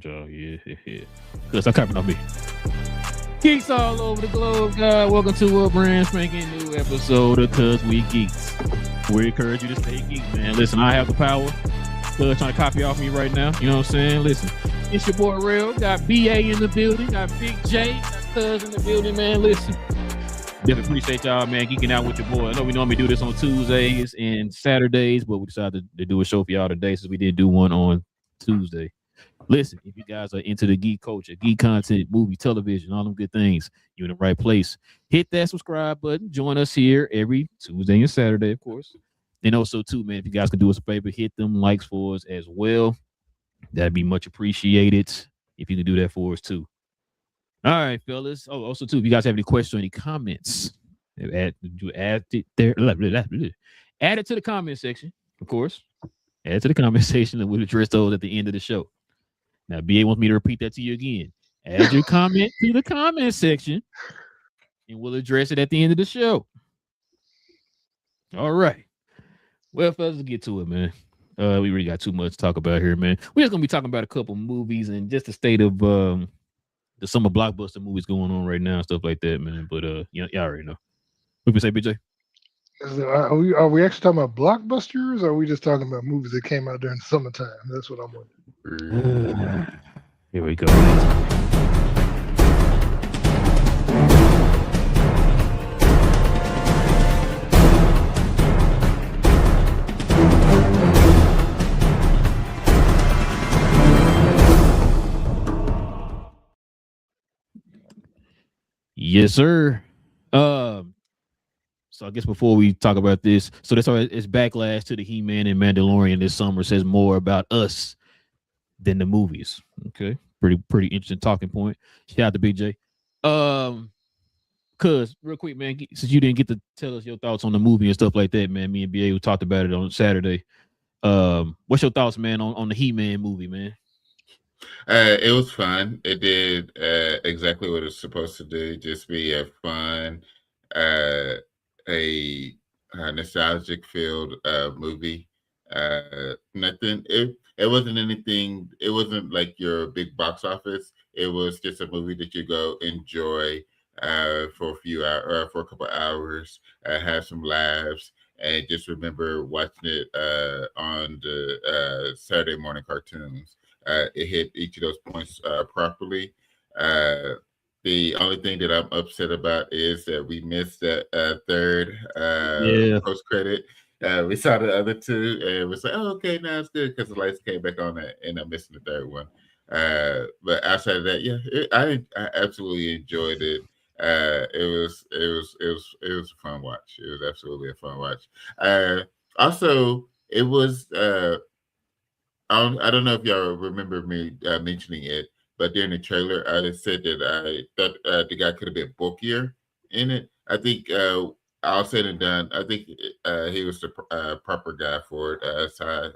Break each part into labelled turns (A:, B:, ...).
A: heard y'all. Yeah. Cause I'm capping on me. Geeks all over the globe, God. Welcome to a brand spanking new episode of Cause We Geeks. We encourage you to stay geek, man. Listen, I have the power. Cuz trying to copy off me right now. You know what I'm saying? Listen, it's your boy Real. Got BA in the building. Got Big J. Got Cuz in the building, man. Listen. Definitely appreciate y'all, man, geeking out with your boy. I know we normally do this on Tuesdays and Saturdays, but we decided to do a show for y'all today since we didn't do one on Tuesday. Listen, if you guys are into the geek culture, geek content, movie, television, all them good things, you're in the right place. Hit that subscribe button. Join us here every Tuesday and Saturday, of course. And also, too, man, if you guys can do us a favor, hit them likes for us as well. That'd be much appreciated if you can do that for us, too. All right, fellas. Oh, also, too, if you guys have any questions or any comments, add it there. Add it to the comment section, of course. Add it to the comment section, and we'll address those at the end of the show. Now, BA wants me to repeat that to you again. Add your comment to the comment section, and we'll address it at the end of the show. All right. Well, fellas, let's get to it, man. We really got too much to talk about here, man. We're just gonna be talking about a couple movies and just the state of the summer blockbuster movies going on right now, and stuff like that, man. But y'all already know. What you say, BJ?
B: Are we actually talking about blockbusters, or are we just talking about movies that came out during the summertime? That's what I'm wondering.
A: Here we go. Yes, sir. So I guess before we talk about this, so that's why it's backlash to the He-Man and Mandalorian this summer says more about us than the movies. Okay, pretty interesting talking point. Shout out to Big J. Cuz real quick, man, since you didn't get to tell us your thoughts on the movie and stuff like that, man, me and BA talked about it on Saturday. What's your thoughts, man, on the He-Man movie, man?
C: It was fun. It did exactly what it's supposed to do. Just be a fun, a nostalgic filled movie. Nothing. It wasn't anything. It wasn't like your big box office. It was just a movie that you go enjoy for a few hours, for a couple hours, have some laughs, and just remember watching it on the Saturday morning cartoons. It hit each of those points properly. The only thing that I'm upset about is that we missed that third post credit. We saw the other two, and it was like, oh, okay, now it's good because the lights came back on and ended up missing the third one. But outside of that, yeah, I absolutely enjoyed it. It was a fun watch. It was absolutely a fun watch. Also, it was. I don't know if y'all remember me mentioning it, but during the trailer, I said that I thought the guy could have been bulkier in it. I think all said and done, I think he was the proper guy for it, size,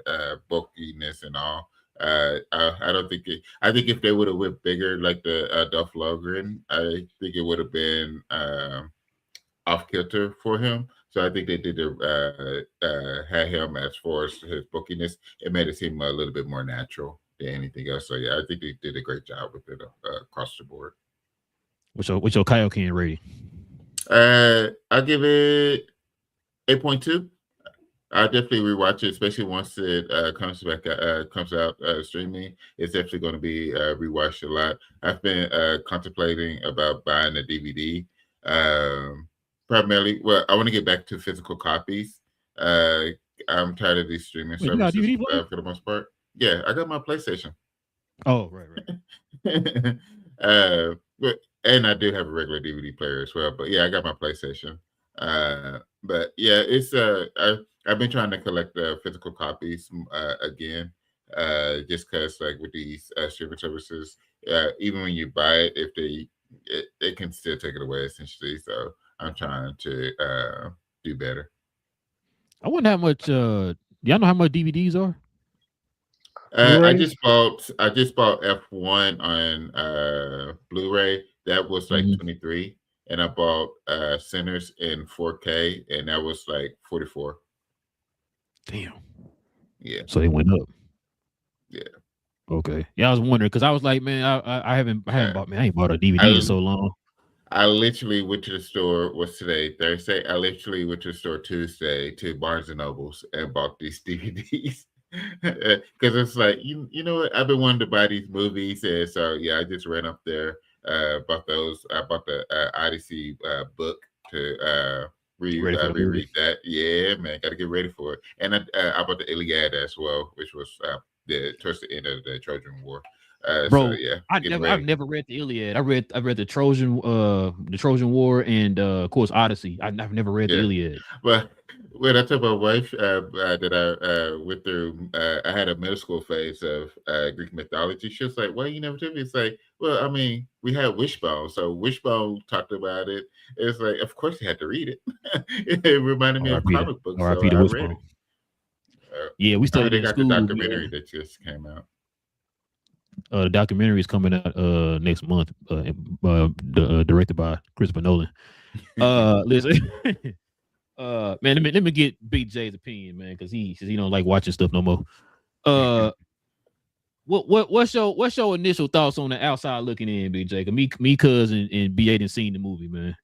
C: bulkiness, and all. I don't think I think if they would have went bigger, like the Dolph Lundgren, I think it would have been off kilter for him. So I think they did had him as far as his bulkiness. It made it seem a little bit more natural than anything else. So yeah, I think they did a great job with it across the board.
A: What's your Kaioken rating?
C: I give it 8.2. I definitely rewatch it, especially once it comes out streaming. It's definitely going to be rewatched a lot. I've been contemplating about buying a DVD. Primarily, well, I want to get back to physical copies. I'm tired of these streaming services for the most part. Yeah, I got my PlayStation.
A: Oh, right.
C: And I do have a regular DVD player as well. But yeah, I got my PlayStation. But yeah, it's I've been trying to collect physical copies again. Just because like with these streaming services, even when you buy it, if they can still take it away essentially. So I'm trying to do better.
A: I wonder how much y'all know how much DVDs are?
C: I just bought F1 on Blu-ray. That was like 23, and I bought Sinners in 4K, and that was like 44.
A: Damn.
C: Yeah.
A: So they went up.
C: Yeah.
A: Okay. Yeah, I was wondering because I was like, man, I haven't bought, man, I ain't bought a DVD in
C: I
A: so long.
C: I literally went to the store. What's today? Thursday. I literally went to the store Tuesday to Barnes and Nobles and bought these DVDs because it's like you know what? I've been wanting to buy these movies, and so yeah, I just ran up there, bought those. I bought the Odyssey book to
A: Ready for the movie,
C: reread that. Yeah, man, got to get ready for it. And I bought the Iliad as well, which was towards the end of the Trojan War. So
A: bro.
C: yeah,
A: I've
C: getting ready.
A: never read the Iliad. I read the Trojan War and of course Odyssey. I've never read the
C: Yeah.
A: Iliad.
C: Well, when I told my wife that I went through, I had a middle school phase of Greek mythology. She was like, "Well, you never told me." It's like, well, I mean, we had Wishbone, so Wishbone talked about it. It's like, of course, you had to read it. It reminded me of comic books, so
A: R.I.P. to
C: I read
A: Wishbone.
C: it.
A: Yeah, we
C: I
A: studied
C: already
A: in
C: got the
A: school.
C: documentary that just came out.
A: The documentary is coming out next month. Directed by Christopher Nolan. Listen, man, let me get Big J's opinion, man, because he don't like watching stuff no more. What's your initial thoughts on the outside looking in, Big J? Me, cuz and BA didn't seen the movie, man.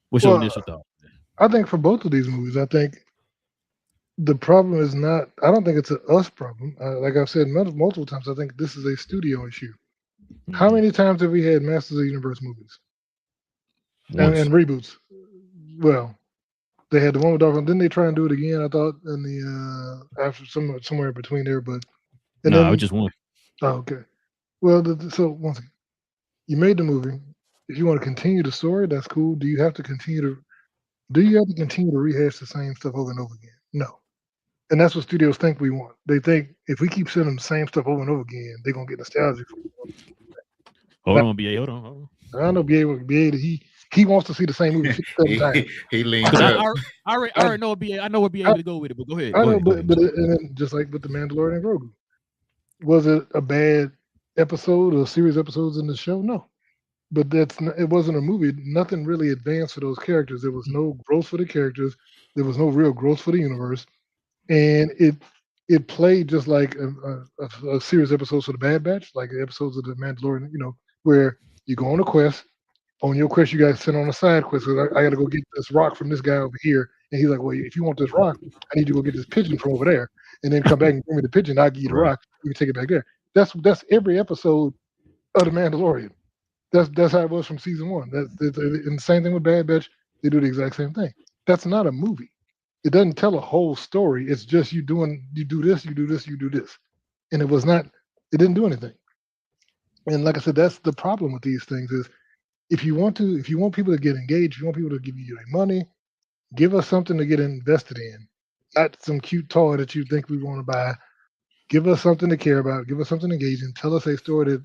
A: What's your initial thoughts?
B: I think for both of these movies, I think the problem is not. I don't think it's a us problem. Like I've said multiple times, I think this is a studio issue. How many times have we had Masters of the Universe movies and reboots? Well, they had the one with Dark. Didn't they try and do it again? I thought in the after somewhere in between there, but
A: I just one.
B: Oh, okay. Well, so once again, you made the movie. If you want to continue the story, that's cool. Do you have to continue to rehash the same stuff over and over again? No. And that's what studios think we want. They think if we keep sending them the same stuff over and over again, they're gonna get nostalgic.
A: Hold on, BA. Hold on.
B: I know BA. He wants to see the same movie 57 times.
C: He leans up.
A: I already know BA. I know where BA to go with it, but go ahead.
B: I know, but and then just like with the Mandalorian and Grogu, was it a bad episode or series episodes in the show? No. But it wasn't a movie. Nothing really advanced for those characters. There was no growth for the characters. There was no real growth for the universe, and it played just like a series of episodes for the Bad Batch, like the episodes of the Mandalorian. Where you go on a quest. On your quest, you guys send on a side quest. Because I got to go get this rock from this guy over here, and he's like, "Well, if you want this rock, I need you to go get this pigeon from over there, and then come back and bring me the pigeon. I'll give you the rock. You can take it back there." That's every episode of the Mandalorian. That's how it was from season one. And the same thing with Bad Batch. They do the exact same thing. That's not a movie. It doesn't tell a whole story. It's just you do this, you do this, you do this, and it didn't do anything. And like I said, that's the problem with these things is if you want people to get engaged, if you want people to give you their money, give us something to get invested in, not some cute toy that you think we want to buy. Give us something to care about. Give us something engaging. Tell us a story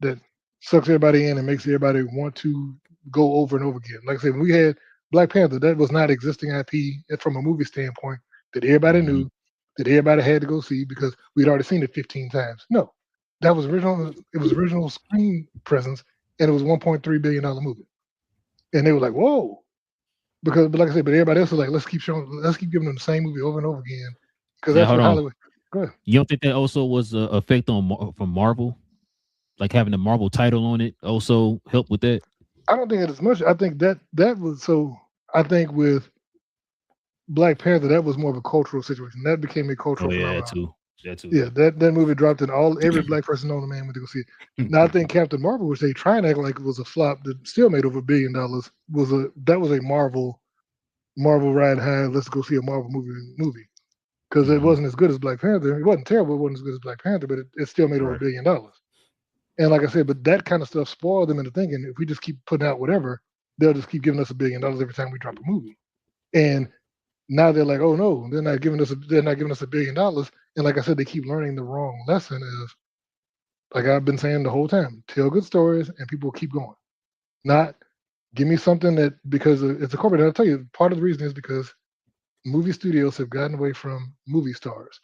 B: that sucks everybody in and makes everybody want to go over and over again. Like I said, when we had Black Panther, that was not existing IP from a movie standpoint that everybody knew, that everybody had to go see because we'd already seen it 15 times. No, that was original. It was original screen presence, and it was $1.3 billion movie. And they were like, "Whoa!" But like I said, everybody else was like, let's keep giving them the same movie over and over again because that's what Hollywood. Go ahead.
A: You don't think that also was an effect from Marvel, like having the Marvel title on it also helped with that?
B: I don't think it as much. I think that was so. I think with Black Panther, that was more of a cultural situation. That became a cultural phenomenon.
A: Too.
B: Yeah, that movie dropped in every black person on the man went to go see it. Now I think Captain Marvel, which they try and act like it was a flop that still made over $1 billion, was a Marvel ride high. Let's go see a Marvel movie because it wasn't as good as Black Panther. It wasn't terrible. It wasn't as good as Black Panther, but it still made over $1 billion. And like I said, but that kind of stuff spoiled them into thinking if we just keep putting out whatever, they'll just keep giving us $1 billion every time we drop a movie. And now they're like, oh no, they're not giving us $1 billion. And like I said, they keep learning the wrong lesson is, like I've been saying the whole time, tell good stories and people keep going. Not give me something that, because it's a corporate, I'll tell you, part of the reason is because movie studios have gotten away from movie stars.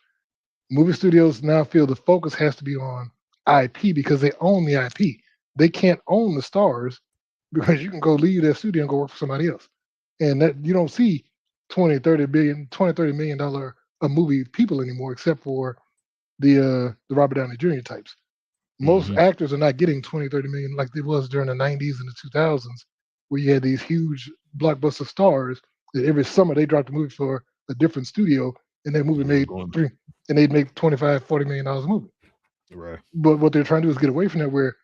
B: Movie studios now feel the focus has to be on IP because they own the IP. They can't own the stars because you can go leave that studio and go work for somebody else. And that you don't see $20-30 million a movie people anymore, except for the Robert Downey Jr. types. Most actors are not getting 20, 30 million like it was during the 90s and the 2000s, where you had these huge blockbuster stars that every summer they dropped a movie for a different studio, and that movie made and they'd make 25, $40 million a movie.
A: Right.
B: But what they're trying to do is get away from that, where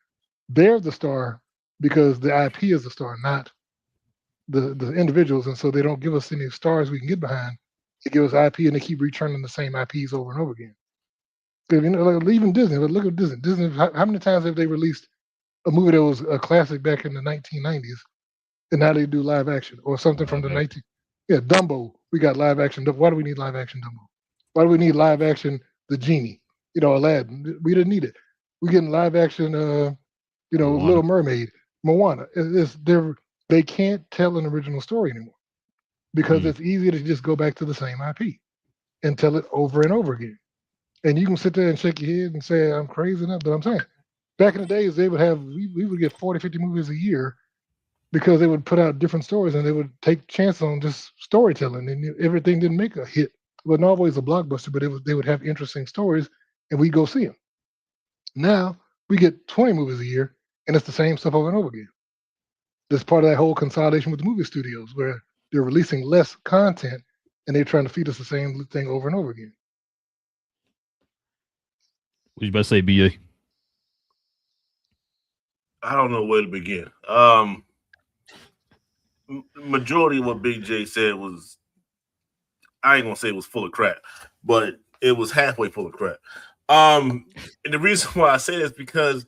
B: they're the star because the IP is the star, not the individuals, and so they don't give us any stars we can get behind. They give us IP, and they keep returning the same IPs over and over again. Because like, even Disney, look at Disney. Disney, how many times have they released a movie that was a classic back in the 1990s, and now they do live action or something from the 19? Yeah, Dumbo. We got live action. Why do we need live action Dumbo? Why do we need live action The Genie? Aladdin. We didn't need it. We're getting live action.
A: Moana.
B: Little Mermaid, Moana. They can't tell an original story anymore because it's easier to just go back to the same IP and tell it over and over again. And you can sit there and shake your head and say, I'm crazy enough, but I'm saying back in the days, they would have, we would get 40, 50 movies a year because they would put out different stories and they would take chances on just storytelling, and everything didn't make a hit. It wasn't always a blockbuster, but they would have interesting stories and we go see them. Now we get 20 movies a year and it's the same stuff over and over again. That's part of that whole consolidation with the movie studios where they're releasing less content and they're trying to feed us the same thing over and over again.
A: What you about to say, BA?
D: I don't know where to begin. Majority of what Big J said was, I ain't gonna say it was full of crap, but it was halfway full of crap. And the reason why I say this is because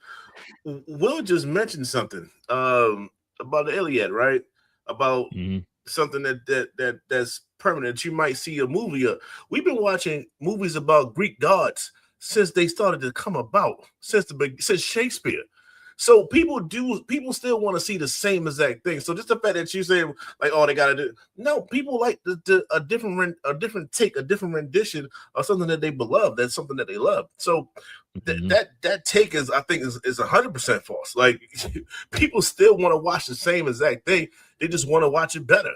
D: Will just mentioned something about the Iliad, right? About something that's permanent. You might see a movie. We've been watching movies about Greek gods since they started to come about, since Shakespeare. So people still want to see the same exact thing. So just the fact that you say like, oh, they gotta do, no, people like a different take, a different rendition of something that they beloved. That's something that they love. So that take is, I think, is 100% false. Like people still want to watch the same exact thing. They just want to watch it better.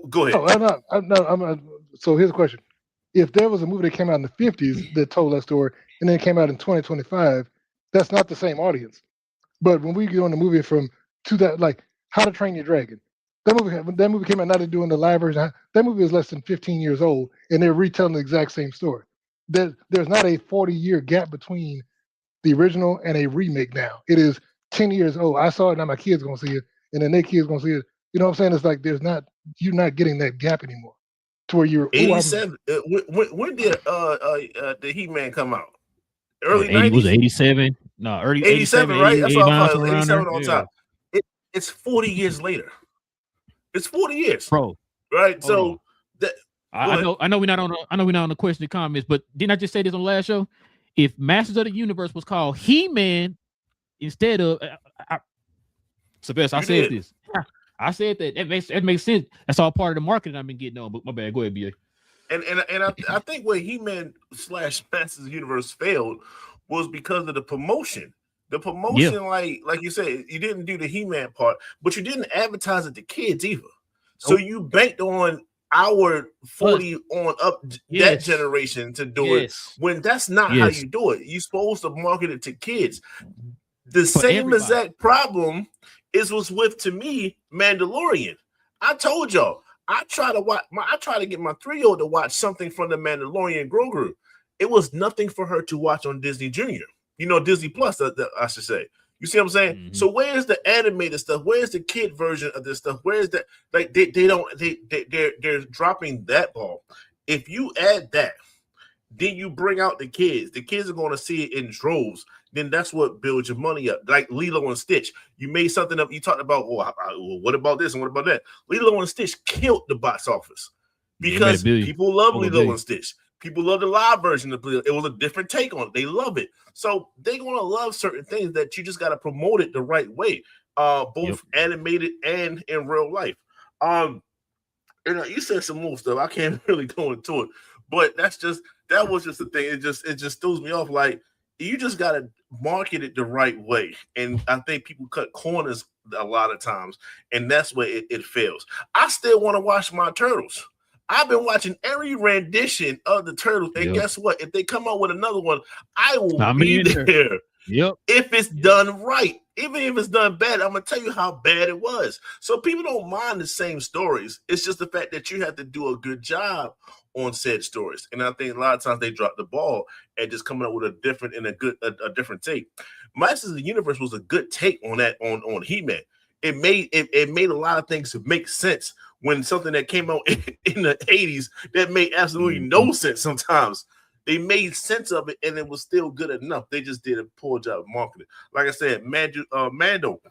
D: Go ahead.
B: I'm not. So here's the question: if there was a movie that came out in the 50s that told that story, and then it came out in 2025. That's not the same audience. But when we go on the movie from 2000, like How to Train Your Dragon, that movie came out, now they're doing the live version. That movie is less than 15 years old, and they're retelling the exact same story. There's not a 40-year gap between the original and a remake now. It is 10 years old. I saw it, now my kids going to see it, and then their kids going to see it. You know what I'm saying? It's like you're not getting that gap anymore. To where you're
D: 87. When did the He-Man come out? Early
A: 90s? Was it 87? No, early
D: 87, right? That's what I thought. 87 all the time. It's 40 years later. It's 40 years,
A: bro.
D: Right? So that
A: I know we're not on the question and comments, but didn't I just say this on the last show? If Masters of the Universe was called He-Man instead of Sylvester, I said this. I said that. It makes sense. That's all part of the marketing I've been getting on. But my bad. Go ahead, BA.
D: And I think where He-Man / Masters of the Universe failed was because of the promotion. The promotion, like you said, you didn't do the He-Man part, but you didn't advertise it to kids either. So you banked on our 40 on up that generation to do it when that's not how you do it. You're supposed to market it to kids. The same exact problem was with, to me, Mandalorian. I told y'all. I try to get my 3-year-old to watch something from the Mandalorian Grogu. It was nothing for her to watch on Disney Junior. Disney Plus, I should say. You see what I'm saying? Mm-hmm. So where's the animated stuff? Where's the kid version of this stuff? Where's that? Like they're dropping that ball. If you add that, then you bring out the kids. The kids are going to see it in droves. Then that's what builds your money up. Like Lilo and Stitch. You made something up. You talked about, what about this and what about that? Lilo and Stitch killed the box office because people love Lilo and Stitch. People love the live version of Lilo. It was a different take on it. They love it. So they're going to love certain things that you just got to promote it the right way, both animated and in real life. You said some more stuff. I can't really go into it, but that was just the thing. It just throws me off. Like, you just got to market it the right way. And I think people cut corners a lot of times, and that's where it fails. I still want to watch my Turtles. I've been watching every rendition of the Turtles, and guess what? If they come out with another one, I will be there.
A: Yep.
D: If it's done right, even if it's done bad, I'm gonna tell you how bad it was. So people don't mind the same stories. It's just the fact that you have to do a good job on said stories. And I think a lot of times they drop the ball and just coming up with a different and a different take. Masters of the Universe was a good take on that on He-Man. It made a lot of things make sense when something that came out in the 80s that made absolutely no sense sometimes. They made sense of it, and it was still good enough. They just did a poor job of marketing. Like I said, Mando,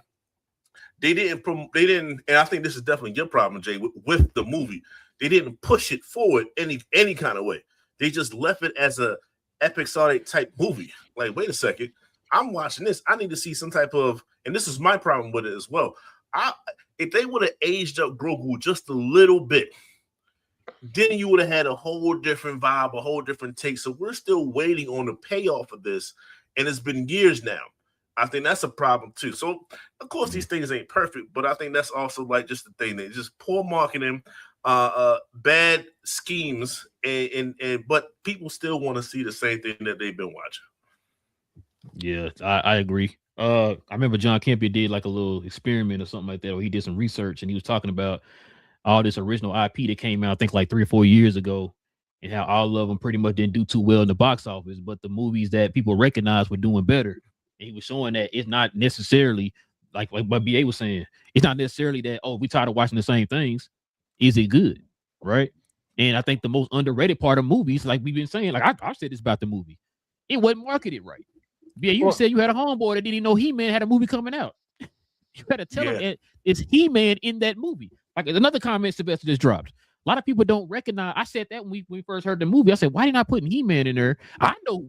D: they didn't, and I think this is definitely your problem, Jay, with the movie. They didn't push it forward any kind of way. They just left it as a episodic type movie. Like, wait a second, I'm watching this. I need to see some type of, and this is my problem with it as well. If they would have aged up Grogu just a little bit, then you would have had a whole different vibe, a whole different take. So we're still waiting on the payoff of this, and it's been years now. I think that's a problem too. So of course these things ain't perfect, but I think that's also like just the thing that just poor marketing, bad schemes, and but people still want to see the same thing that they've been watching.
A: Yeah, I agree. I remember John Kemp did like a little experiment or something like that, where he did some research and he was talking about all this original IP that came out, I think like 3 or 4 years ago, and how all of them pretty much didn't do too well in the box office, but the movies that people recognized were doing better. And he was showing that it's not necessarily like what BA was saying. It's not necessarily that, oh, we tired of watching the same things. Is it good? Right. And I think the most underrated part of movies, like we've been saying, like I've said this about the movie, it wasn't marketed right. Yeah, you said you had a homeboy that didn't even know He-Man had a movie coming out. You had to tell him it's He-Man in that movie. Like another comment Sylvester just dropped. A lot of people don't recognize. I said that when we first heard the movie. I said, why are you not putting He-Man in there? I know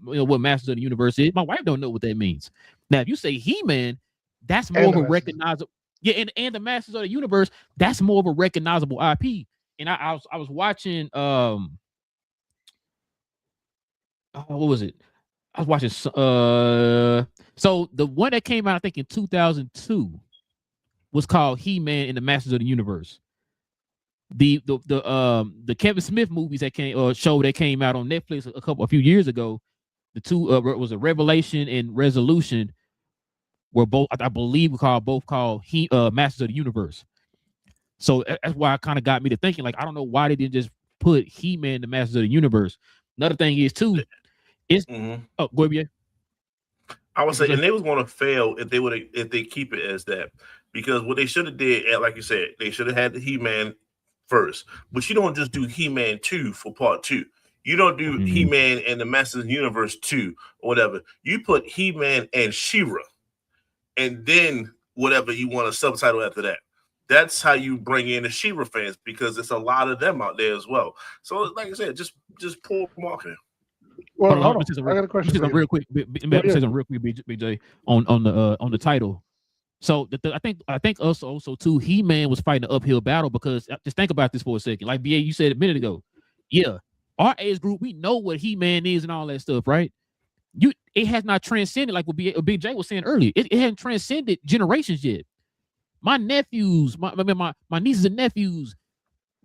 A: what Masters of the Universe is. My wife don't know what that means. Now, if you say He-Man, that's more of a recognizable. Yeah, and the Masters of the Universe, that's more of a recognizable IP. And I was watching what was it? I was watching so the one that came out, I think in 2002, was called He-Man and the Masters of the Universe. The Kevin Smith movies that show that came out on Netflix a few years ago, the two was a Revelation and Resolution, were both, I believe, both called Masters of the Universe. So that's why it kind of got me to thinking, like, I don't know why they didn't just put He-Man in the Masters of the Universe. Another thing is too, it's oh, go ahead.
D: I would say, and they was going to fail if they keep it as that, because what they should have did, like you said, they should have had the He-Man first. But you don't just do He-Man 2 for part 2. You don't do He-Man and the Masters of the Universe 2 or whatever. You put He-Man and She-Ra, and then whatever you want a subtitle after that. That's how you bring in the She-Ra fans, because there's a lot of them out there as well. So, like I said, just poor marketing.
B: Well, hold on. I got a question.
A: Real quick, BJ, on the title. So I think also too, He-Man was fighting an uphill battle, because just think about this for a second. Like BA, you said a minute ago, yeah, our age group, we know what He-Man is and all that stuff, right? It has not transcended, like what Big J was saying earlier. It hasn't transcended generations yet. My nephews, my nieces and nephews,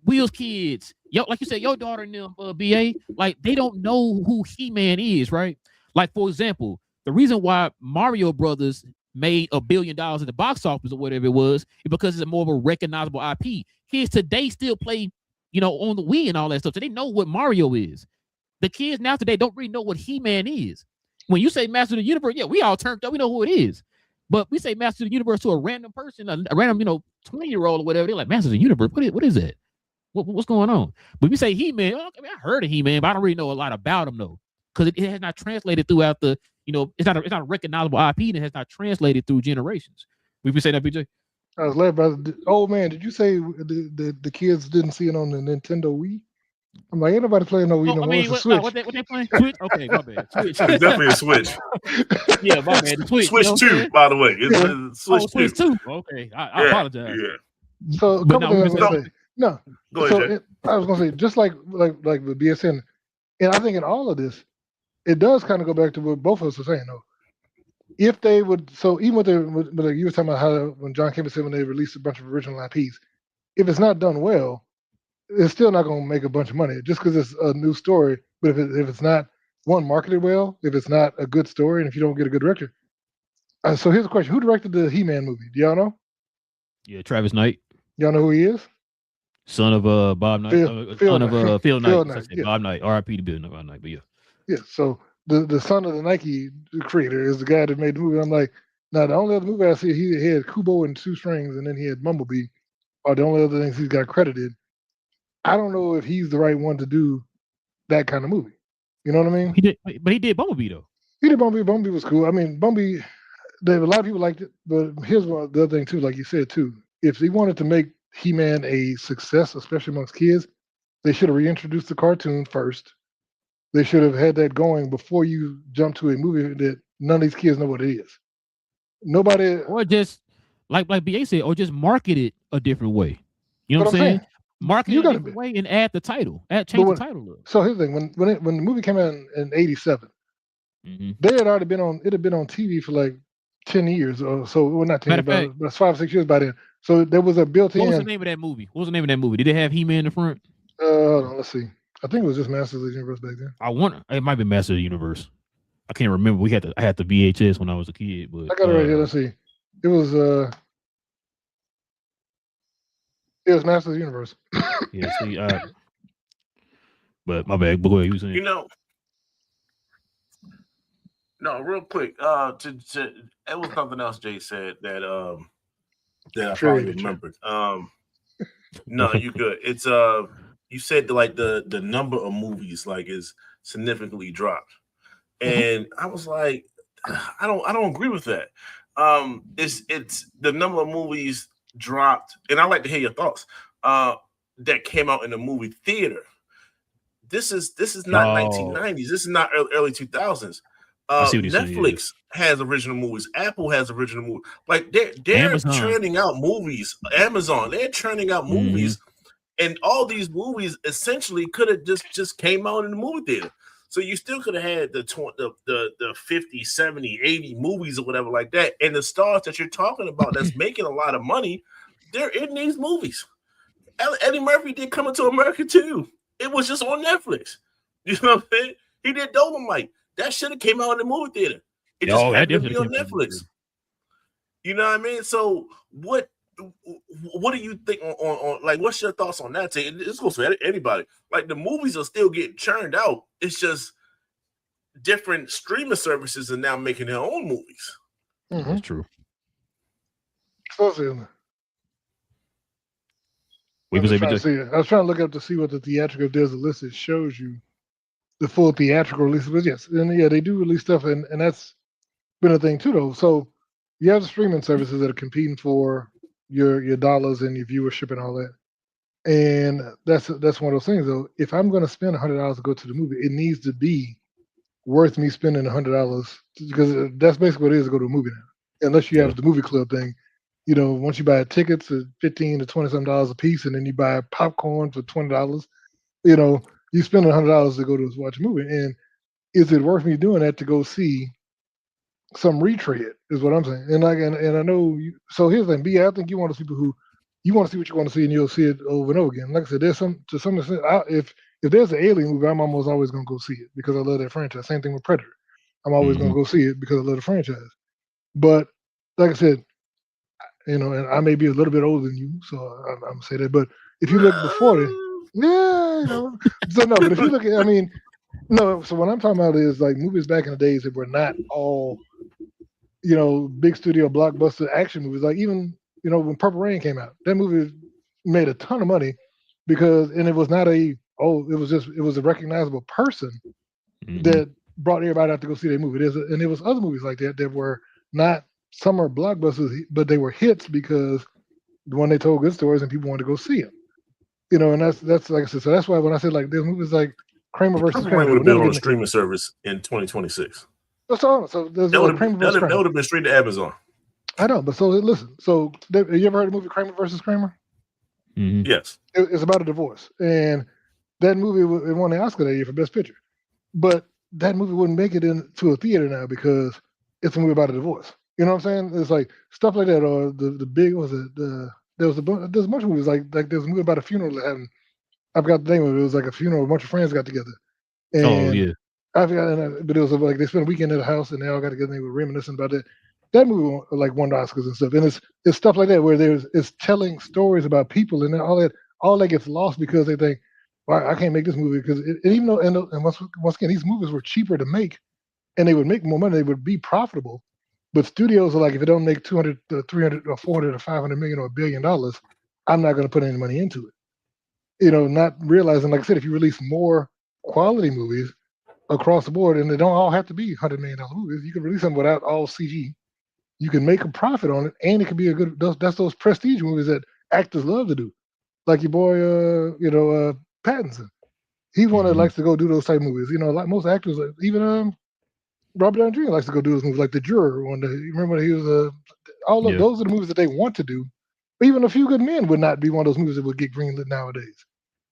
A: Will's kids, like you said, your daughter and them, BA, like they don't know who He-Man is, right? Like, for example, the reason why Mario Brothers made $1 billion in the box office or whatever it was, is because it's more of a recognizable IP. Kids today still play, on the Wii and all that stuff, so they know what Mario is. The kids now today don't really know what He-Man is. When you say Master of the Universe, yeah, we all turned up, we know who it is. But we say Master of the Universe to a random person, a random, 20-year-old or whatever, they're like, Master of the Universe, what is that? What's going on? But we say He-Man, I heard of He-Man, but I don't really know a lot about him though, because it has not translated throughout the, it's not a recognizable IP, and it has not translated through generations. We say that, BJ?
B: I was laughing, brother. Oh man, did you say the kids didn't see it on the Nintendo Wii? I'm like, ain't nobody playing no Wii no more. It's a Switch.
A: What they playing? Switch? Okay, my bad. Switch.
D: It's definitely a Switch.
A: Yeah, my bad. The Switch.
D: Switch 2, by the way. It's Switch 2.
A: Okay, I apologize.
D: Yeah.
B: So a couple things I was gonna say. No.
D: Go ahead, Jay.
B: I was gonna say, just like the BSN, and I think in all of this, it does kind of go back to what both of us are saying though. If they would, so even with like you were talking about how when John Kemp said when they released a bunch of original IPs, if it's not done well, it's still not going to make a bunch of money just because it's a new story. But if it's not one marketed well, if it's not a good story, and if you don't get a good director. So here's a question: who directed the He-Man movie? Do y'all know?
A: Yeah, Travis Knight.
B: Y'all know who he is?
A: Son of Bob Knight.
B: Phil
A: Son of
B: Knight.
A: Phil Knight.
B: Phil
A: So I
B: Knight,
A: said
B: yeah.
A: Bob Knight. R.I.P. to Bob Knight. But yeah.
B: Yeah. So the son of the Nike creator is the guy that made the movie. I'm like, now the only other movie I see, he had Kubo and Two Strings, and then he had Bumblebee, are the only other things he's got credited. I don't know if he's the right one to do that kind of movie. You know what I mean?
A: He did, but he did Bumblebee though.
B: He did Bumblebee. Bumblebee was cool. I mean, Bumblebee. A lot of people liked it, but here's the other thing too. Like you said too, if they wanted to make He-Man a success, especially amongst kids, they should have reintroduced the cartoon first. They should have had that going before you jump to a movie that none of these kids know what it is. Nobody.
A: Or just like BA said, or just market it a different way. You know
B: But
A: what I'm saying? Market
B: You
A: it a
B: gotta
A: different
B: be.
A: way and add the title. Change the title up.
B: So here's the thing: when the movie came out in '87, they had already been on. It had been on TV for like 10 years or so. Well, not 10
A: Matter
B: years,
A: of
B: but 5 or 6 years by then. So there was a built-in.
A: What was the name of that movie? What was the name of that movie? Did it have He-Man in the front?
B: Hold on, let's see. I think it was just Masters of the Universe back then.
A: I wonder. It might be Master of the Universe. I can't remember. I had the VHS when I was a kid, but
B: I got it right here. Let's see. It was Masters of the Universe.
A: Yeah, see, but my bad. But go ahead, you saying?
D: You know, no, real quick. It was something else Jay said that I probably remembered. No, you good. It's you said like the number of movies like is significantly dropped, and I was like, I don't agree with that. It's the number of movies dropped, and I'd like to hear your thoughts. That came out in the movie theater. This is not 1990s. This is not early 2000s. Netflix has original movies. Apple has original movies. Like they're churning out movies. Amazon, they're churning out movies, and all these movies essentially could have just came out in the movie theater. So you still could have had the 50, 70, 80 movies or whatever like that. And the stars that you're talking about that's making a lot of money, they're in these movies. Eddie Murphy did Coming to America too. It was just on Netflix. You know what I'm saying? He did Dolomite. That should have came out in the movie theater. It just happened to be on Netflix. You know what I mean? So what do you think on like what's your thoughts on that? This goes for anybody. Like the movies are still getting churned out. It's just different streaming services are now making their own movies.
A: That's true.
B: I was trying to look up to see what the theatrical does. The list. It shows you the full theatrical release. But yes, and yeah, they do release stuff, and that's been a thing too, though. So you have the streaming services that are competing for your dollars and your viewership and all that. And that's one of those things, though. If I'm going to spend $100 to go to the movie, it needs to be worth me spending $100 because that's basically what it is to go to a movie now. Unless you have the movie club thing. You know, once you buy tickets at $15 to $20 a piece, and then you buy popcorn for $20, you know, you spend $100 to go to watch a movie. And is it worth me doing that to go see some retread? Is what I'm saying. And I know. So here's the thing, B. I think you want to see people who you want to see what you want to see, and you'll see it over and over again. Like I said, there's to some extent. If there's an Alien movie, I'm almost always going to go see it because I love that franchise. Same thing with Predator. I'm always going to go see it because I love the franchise. But like I said. You know, and I may be a little bit older than you, so I'm gonna say that. But if you look before it, yeah, you know. So no, but if you look at, I mean, no. So what I'm talking about is like movies back in the days that were not all, you know, big studio blockbuster action movies. Like even, you know, when Purple Rain came out, that movie made a ton of money because, and it was not it was a recognizable person that brought everybody out to go see that movie. And there was other movies like that were not. Some are blockbusters, but they were hits because when they told good stories and people wanted to go see them. You know, and that's like I said. So that's why when I said like there's movies like Kramer versus Kramer
D: would have been on a streaming service in 2026.
B: That's all. So there's
D: that would have been straight to Amazon.
B: I know, but so listen. So have you ever heard of the movie Kramer versus Kramer?
D: Yes.
B: It's about a divorce, and that movie it won the Oscar that year for Best Picture. But that movie wouldn't make it into a theater now because it's a movie about a divorce. You know what I'm saying? It's like stuff like that, or the big there's a bunch of movies like there's a movie about a funeral that happened I forgot the name of it. It was like a funeral. A bunch of friends got together. And
A: Oh yeah.
B: I forgot, but it was like they spent a weekend at the house and they all got together and they were reminiscing about that. That movie like won Oscars and stuff. And it's stuff like that where it's telling stories about people and then all that gets lost because they think, well, I can't make this movie because even though and once again these movies were cheaper to make and they would make more money, they would be profitable. But studios are like, if it don't make 200 to 300 or 400 or 500 million or $1 billion, I'm not going to put any money into it. Not realizing, like I said, if you release more quality movies across the board, and they don't all have to be $100 million movies, you can release them without all CG. You can make a profit on it, and it can be a good. That's those prestige movies that actors love to do, like your boy, Pattinson. He's one that likes to go do those type of movies. Like most actors, even Robert Downey Jr. likes to go do those movies, like The Juror. You remember when he was all of those are the movies that they want to do. But even A Few Good Men would not be one of those movies that would get greenlit nowadays.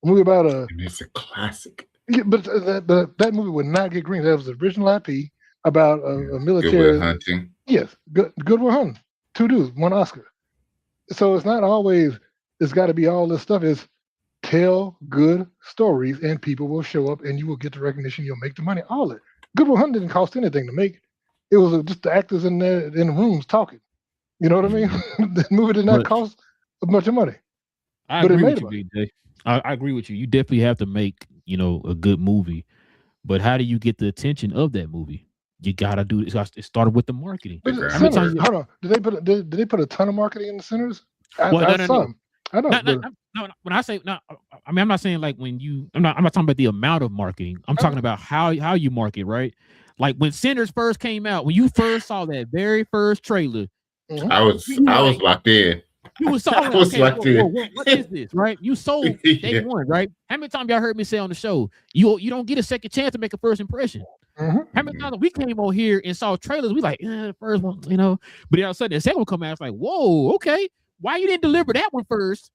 B: A movie about
C: And it's a classic.
B: Yeah, but that movie would not get green. That was the original IP about a military.
C: Good Will Hunting.
B: Yes, Good Will Hunting. 2 dudes, 1 Oscar. So it's not always. It's got to be all this stuff. Is tell good stories and people will show up and you will get the recognition. You'll make the money. All it. Good Will Hunting didn't cost anything to make. It was just the actors in there in the rooms talking. You know what I mean? The movie did not cost a bunch of money.
A: I agree with you, BJ. I agree with you. You definitely have to make, a good movie. But how do you get the attention of that movie? You gotta do it. It started with the marketing.
B: But hold on. Did they put a ton of marketing in the Sinners? No. I know.
A: No. When I say no, I mean I'm not saying like when you. I'm not talking about the amount of marketing. I'm talking about how you market, right? Like when Sinners first came out, when you first saw that very first trailer,
C: I was locked in.
A: You was so locked in. What is this, right? You sold day one, right? How many times y'all heard me say on the show, you don't get a second chance to make a first impression? How many times we came on here and saw trailers? We like, the first one, but then all of a sudden the second one come out. It's like, whoa, okay, why you didn't deliver that one first,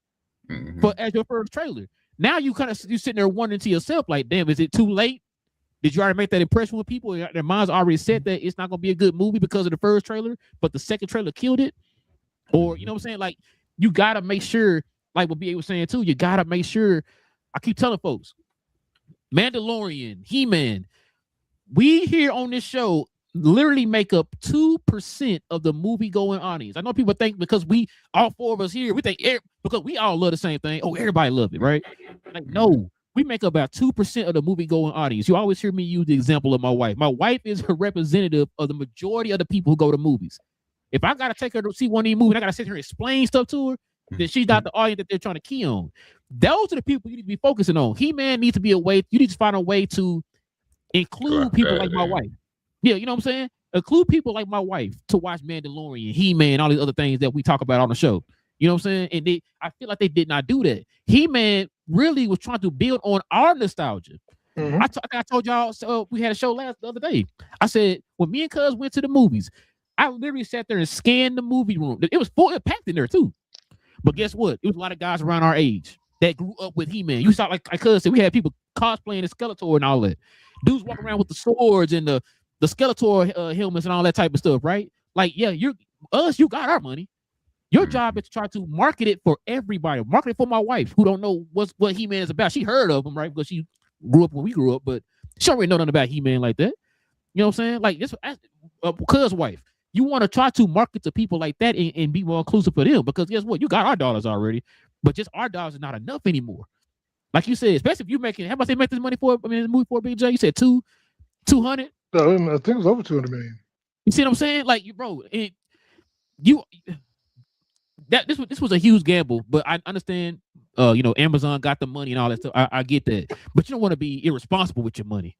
A: as your first trailer? Now you sitting there wondering to yourself, like, damn, is it too late? Did you already make that impression with people? Their minds already set that it's not gonna be a good movie because of the first trailer, but the second trailer killed it. Or you know what I'm saying? Like you gotta make sure, like what BA was saying too, you gotta make sure. I keep telling folks, Mandalorian, He-Man, we here on this show literally make up 2% of the movie going audience. I know people think because we all 4 of us here, we think because we all love the same thing. Oh, everybody love it, right? Like no, we make up about 2% of the movie going audience. You always hear me use the example of my wife. My wife is a representative of the majority of the people who go to movies. If I gotta take her to see one of these movies, I gotta sit here and explain stuff to her, then she's not the audience that they're trying to key on. Those are the people you need to be focusing on. He-Man needs to be a way. You need to find a way to include people like my wife. Yeah, you know what I'm saying? Include people like my wife to watch Mandalorian, He-Man, all these other things that we talk about on the show. You know what I'm saying? And I feel like they did not do that. He-Man really was trying to build on our nostalgia. I told y'all, so we had a show the other day. I said, when me and Cuz went to the movies, I literally sat there and scanned the movie room. It was full packed in there too. But guess what? It was a lot of guys around our age that grew up with He-Man. You saw, like Cuz said, we had people cosplaying the Skeletor and all that. Dudes walking around with the swords and the Skeletor helmets and all that type of stuff, right? Like, yeah, you got our money. Your job is to try to market it for everybody. Market it for my wife, who don't know what He-Man is about. She heard of him, right? Because she grew up when we grew up, but she already know nothing about He-Man like that. You know what I'm saying? Like this, Cuz wife. You want to try to market to people like that and be more inclusive for them, because guess what? You got our dollars already, but just our dollars is not enough anymore. Like you said, especially if you're making, how much they make this money for? I mean, the movie for BJ, you said 200.
B: No, I think it was over 200 million.
A: You see what I'm saying? Like this was a huge gamble, but I understand. Amazon got the money and all that stuff. I get that, but you don't want to be irresponsible with your money.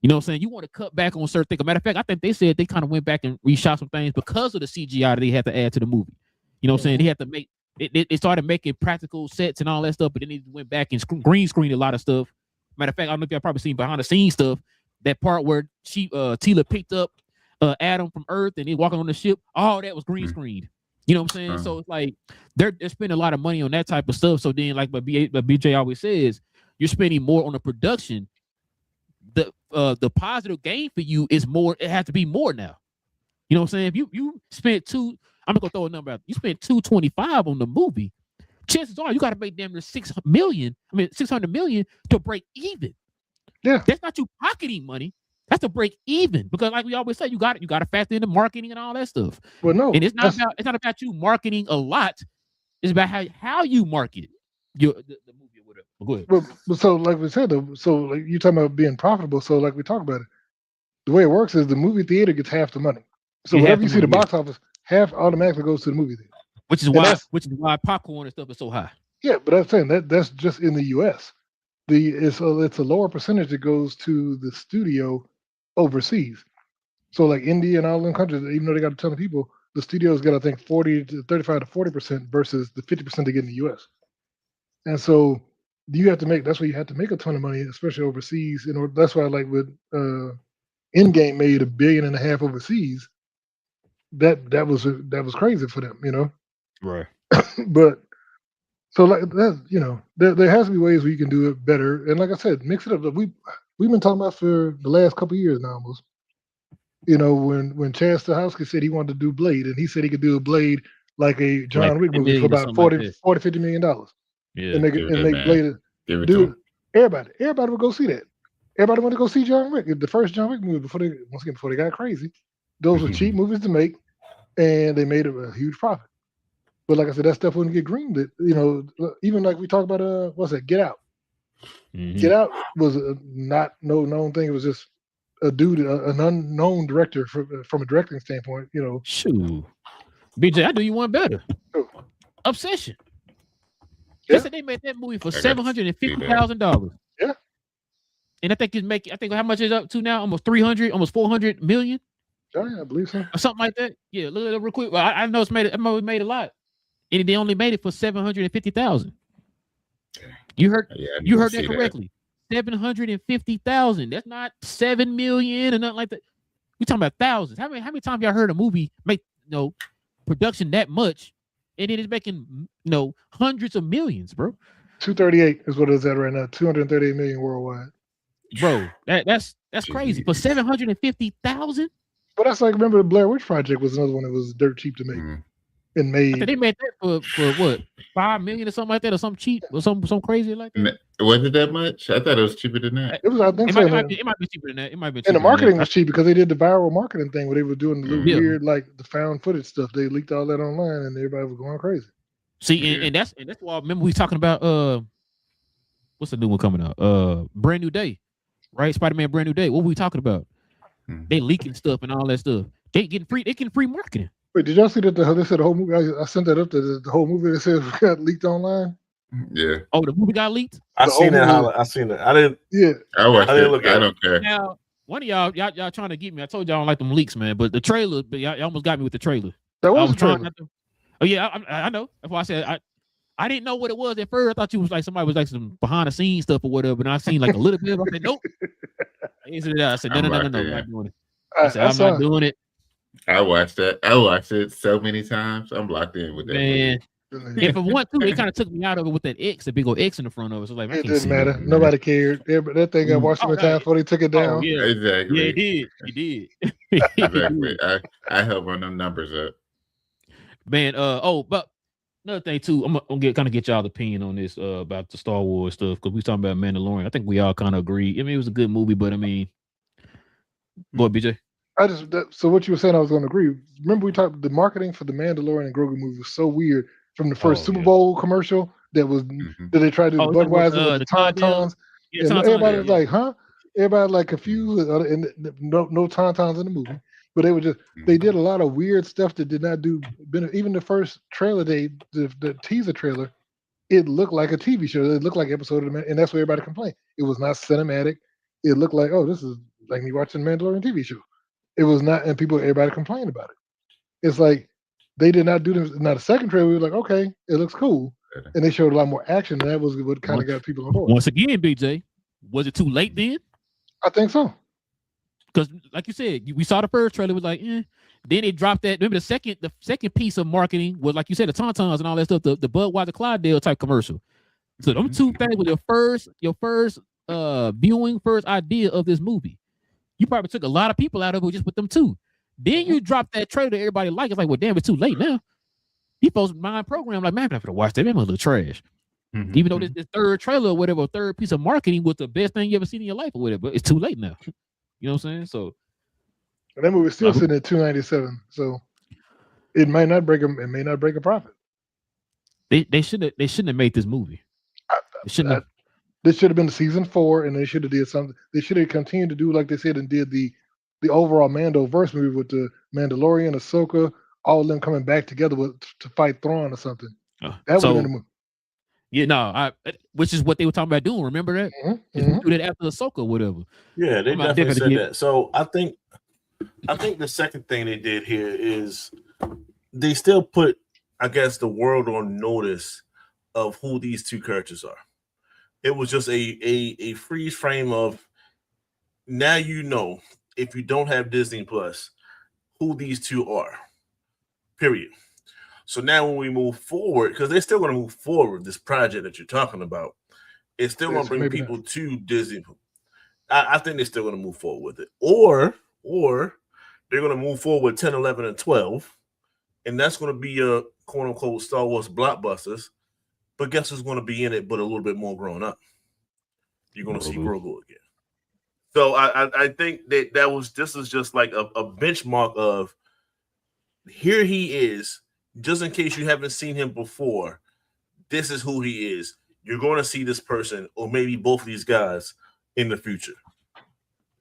A: You know what I'm saying? You want to cut back on certain things. As a matter of fact, I think they said they kind of went back and reshot some things because of the CGI that they had to add to the movie. You know what I'm saying? They had to make they started making practical sets and all that stuff, but then they went back and green screened a lot of stuff. Matter of fact, I don't know if y'all probably seen behind the scenes stuff. That part where Tila picked up Adam from Earth and he walking on the ship, all that was green screened. You know what I'm saying? So it's like they're spending a lot of money on that type of stuff. So then, like what BJ always says, you're spending more on the production. The positive gain for you is more. It has to be more now. You know what I'm saying? If you spent I'm gonna throw a number out. You spent $225 on the movie. chances are you got to make damn near 600 million to break even.
B: Yeah,
A: that's not you pocketing money. That's to break even, because like we always say, you got to factor into marketing and all that stuff.
B: Well, no,
A: and it's not about you marketing a lot. It's about how you market the movie or whatever. Go ahead.
B: But so like we said, so like you talking about being profitable. So like we talk about it, the way it works is the movie theater gets half the money. So whatever you see the box office, half automatically goes to the movie theater.
A: Which is why popcorn and stuff is so high.
B: Yeah, but I'm saying that's just in the U.S. It's a lower percentage that goes to the studio overseas. So like India and all them countries, even though they got a ton of people, the studios get I think 35 to 40% versus the 50% they get in the U.S. And so you have to make. That's why you have to make a ton of money, especially overseas. That's why like with Endgame made $1.5 billion overseas. That was crazy for them,
A: Right.
B: But so like that, there has to be ways where you can do it better. And like I said, mix it up. We've been talking about for the last couple of years now almost. When Chad Stahelski said he wanted to do Blade, and he said he could do a Blade like a John Wick movie for about $40-50 million.
A: Yeah,
B: and make Blade. Dude, everybody would go see that. Everybody wanted to go see John Wick. The first John Wick movie before they got crazy. Those were cheap movies to make, and they made a huge profit. But like I said, that stuff wouldn't get greenlit. Even like we talked about, what's that? Get Out.
A: Mm-hmm.
B: Get Out was not no known thing. It was just a dude, an unknown director from a directing standpoint.
A: Shoot, BJ, I do you one better.
B: Oh.
A: Obsession.
B: Yeah.
A: They said they made that movie for $750,000.
B: Yeah.
A: And I think it's making. I think how much is it up to now? Almost 300, almost 400 million.
B: Yeah, I believe so.
A: Or something like that. Yeah, look at it real quick. Well, I know it's made. I know it made a lot, and they only made it for $750,000. You heard?
C: Yeah,
A: you heard that correctly. $750,000. That's not 7 million or nothing like that. We talking about thousands. How many times y'all heard a movie make production that much, and then it's making hundreds of millions, bro?
B: 238 is what it's at right now. 238 million worldwide.
A: Bro, that's crazy. For $750,000.
B: But that's like, remember the Blair Witch Project was another one that was dirt cheap to make.
C: Mm-hmm.
B: And made.
A: I think they made that for what, 5 million or something like that, or something cheap, or some crazy like that.
C: Was it that much? I thought it was cheaper than that.
B: It was. I think
A: it might be cheaper than that. It might be.
B: And the marketing was cheap because they did the viral marketing thing where they were doing the weird, like the found footage stuff. They leaked all that online, and everybody was going crazy.
A: See, and that's why. Remember we talking about what's the new one coming out? Brand New Day, right? Spider-Man Brand New Day. What were we talking about? They leaking stuff and all that stuff. They getting free marketing.
B: Wait, did y'all see that they said the whole movie? I sent that up to the whole movie that said got leaked online.
C: Yeah.
A: Oh, the movie got leaked.
E: I seen that. I seen it. I didn't.
B: Yeah.
C: I watched it.
E: Look
C: I don't care.
A: Now, one of y'all trying to get me. I told y'all I don't like them leaks, man. But the trailer, y'all almost got me with the trailer.
B: That was a trailer.
A: Oh yeah, I know. That's why I said I didn't know what it was at first. I thought you was like somebody was like some behind the scenes stuff or whatever. And I seen like a little bit. I said nope. I said no, I'm not doing it. I said I'm not doing it.
C: I watched that. I watched it so many times. I'm locked in with that.
A: Man, if it want to, it kind of took me out of it with that X, the big old X in the front of it. So like,
B: it didn't matter. Nobody cared. That thing got watched so many times before they took it down.
A: Oh, yeah.
C: Exactly.
A: Yeah, it did.
C: Exactly. I help run them numbers up.
A: Man, but another thing too, I'm gonna get y'all's opinion on this about the Star Wars stuff, because we talking about Mandalorian. I think we all kind of agree. I mean, it was a good movie, but I mean, boy, BJ.
B: So what you were saying, I was going to agree. Remember we talked the marketing for the Mandalorian and Grogu movie was so weird from the first Super Bowl commercial that they tried to do Budweiser with the Tauntauns. Yeah, and everybody was like, huh? Everybody like confused, and no Tauntauns in the movie. But they were they did a lot of weird stuff that did not do. Even the first trailer, the teaser trailer, it looked like a TV show. It looked like an episode of the and that's where everybody complained. It was not cinematic. It looked like, this is like me watching the Mandalorian TV show. It was not, and everybody complained about it. It's like they did not do this. Now the second trailer, we were like, okay, it looks cool, and they showed a lot more action. And that was what kind of got people on board.
A: Once again, BJ, was it too late then?
B: I think so.
A: Because, like you said, we saw the first trailer. It was like, Then they dropped that. Remember the second piece of marketing was, like you said, the Tauntauns and all that stuff. The Budweiser Clydesdale type commercial. So them two things were your first viewing, first idea of this movie. You probably took a lot of people out of it just with them two. Then you drop that trailer that everybody liked. It's like, well, damn, it's too late now. he posted mind program like, man, I'm gonna watch that. That must look trash.
F: Mhm.
A: Even though this third trailer or whatever, third piece of marketing was the best thing you ever seen in your life or whatever, but it's too late now. You know what I'm saying? So
B: And that movie's still sitting at 297. So it might not break them. It may not break a profit.
A: they shouldn't have made this movie. They shouldn't have.
B: This should have been season 4, and they should have did something. They should have continued to do like they said and did the overall Mando verse movie with the Mandalorian, Ahsoka, all of them coming back together to fight Thrawn or something. That would have been the movie.
A: Yeah, no, which is what they were talking about doing. Remember that?
B: Mm-hmm.
A: Do that after Ahsoka or whatever.
E: Yeah, they definitely said that. So I think the second thing they did here is they still put, I guess, the world on notice of who these two characters are. It was just a freeze frame of now you know, if you don't have Disney Plus, who these two are. Period. So now when we move forward, because they're still going to move forward, this project that you're talking about, it's still going to bring people to Disney. I think they're still going to move forward with it. Or they're going to move forward with 10, 11, and 12, and that's going to be a quote-unquote Star Wars blockbusters. But guess who's going to be in it, but a little bit more grown up? You're going to see Grogu again. So I think this is just like a benchmark of here he is. Just in case you haven't seen him before, this is who he is. You're going to see this person, or maybe both of these guys, in the future.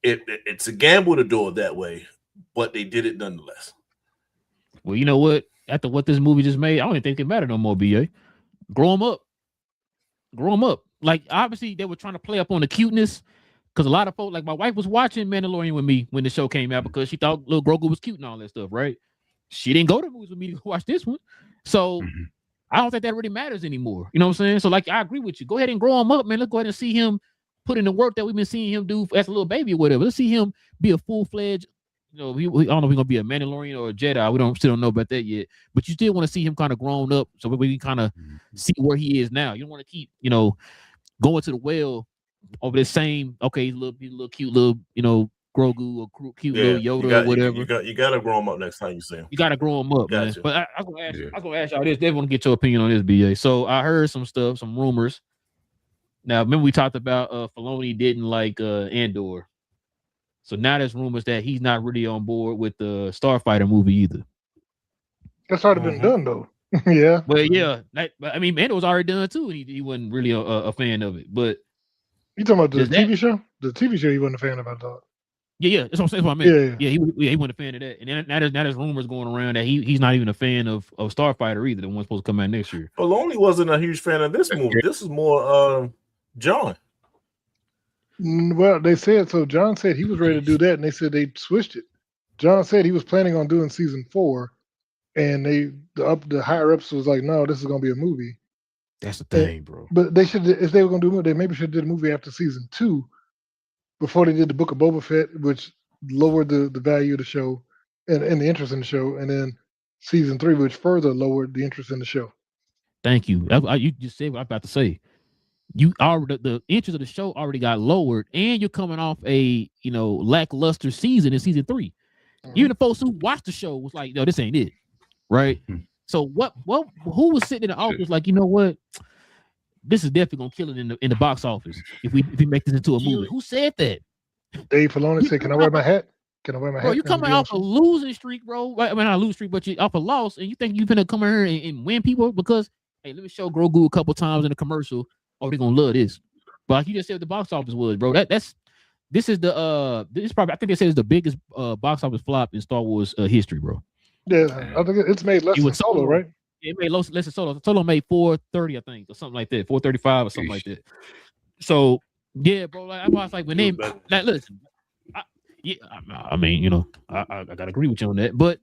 E: It's a gamble to do it that way, but they did it nonetheless.
A: Well, you know what? After what this movie just made, I don't even think it matters no more, BA. Grow them up. Like, obviously, they were trying to play up on the cuteness, because a lot of folks, like my wife was watching Mandalorian with me when the show came out because she thought little Grogu was cute and all that stuff, right? She didn't go to movies with me to watch this one. So I don't think that really matters anymore. You know what I'm saying? So, like, I agree with you. Go ahead and grow him up, man. Let's go ahead and see him put in the work that we've been seeing him do as a little baby or whatever. Let's see him be a full-fledged, I don't know if he's going to be a Mandalorian or a Jedi. We still don't know about that yet. But you still want to see him kind of grown up so we can kind of see where he is now. You don't want to keep, going to the well over the same, okay, he's a little cute little, Grogu or cute little Yoda or whatever.
E: You got to grow him up next time you see him.
A: You got to grow him up, man. But I'm going to ask y'all this. They want to get your opinion on this, BA. So I heard some stuff, some rumors. Now, remember we talked about Filoni didn't like Andor. So now there's rumors that he's not really on board with the Starfighter movie either.
B: That's already been done, though. Yeah.
A: Well, yeah. Andor was already done, too, and he wasn't really a fan of it. But
B: you talking about the TV show? The TV show he wasn't a fan of, I thought.
A: Yeah, that's what I meant. Yeah, he wasn't a fan of that. And then now there's rumors going around that he's not even a fan of Starfighter either, the one supposed to come out next year.
E: Filoni wasn't a huge fan of this movie. This is more John.
B: Well, they said so. John said he was ready to do that, and they said they switched it. John said he was planning on doing season 4, and the higher ups was like, "No, this is going to be a movie."
A: That's the thing, bro.
B: But they should, if they were going to do it, they maybe should have did a movie after season 2, before they did the Book of Boba Fett, which lowered the value of the show and the interest in the show, and then season 3, which further lowered the interest in the show.
A: Thank you. You just said what I'm about to say. The interest of the show already got lowered, and you're coming off a lackluster season in season 3. Even the folks who watched the show was like, "No, this ain't it," right? So who was sitting in the office like, you know what? This is definitely gonna kill it in the box office if we make this into a movie. Who said that?
B: Dave Filoni said, "Can I wear my hat? Can I wear my hat?"
A: Bro, you coming off a losing streak, bro. I mean, not a losing streak, but you off a loss, and you think you're gonna come here and win people because, hey, let me show Grogu a couple times in a commercial. Oh, they're gonna love this. But like you just said, what the box office was, bro. This is probably, I think they said it's the biggest box office flop in Star Wars history, bro.
B: Yeah, I think it's made less than Solo, right?
A: It made less than Solo. Solo made 430, I think, or something like that, 435 or something like that. So yeah, bro. Like I was like, when they like, listen, I gotta agree with you on that. But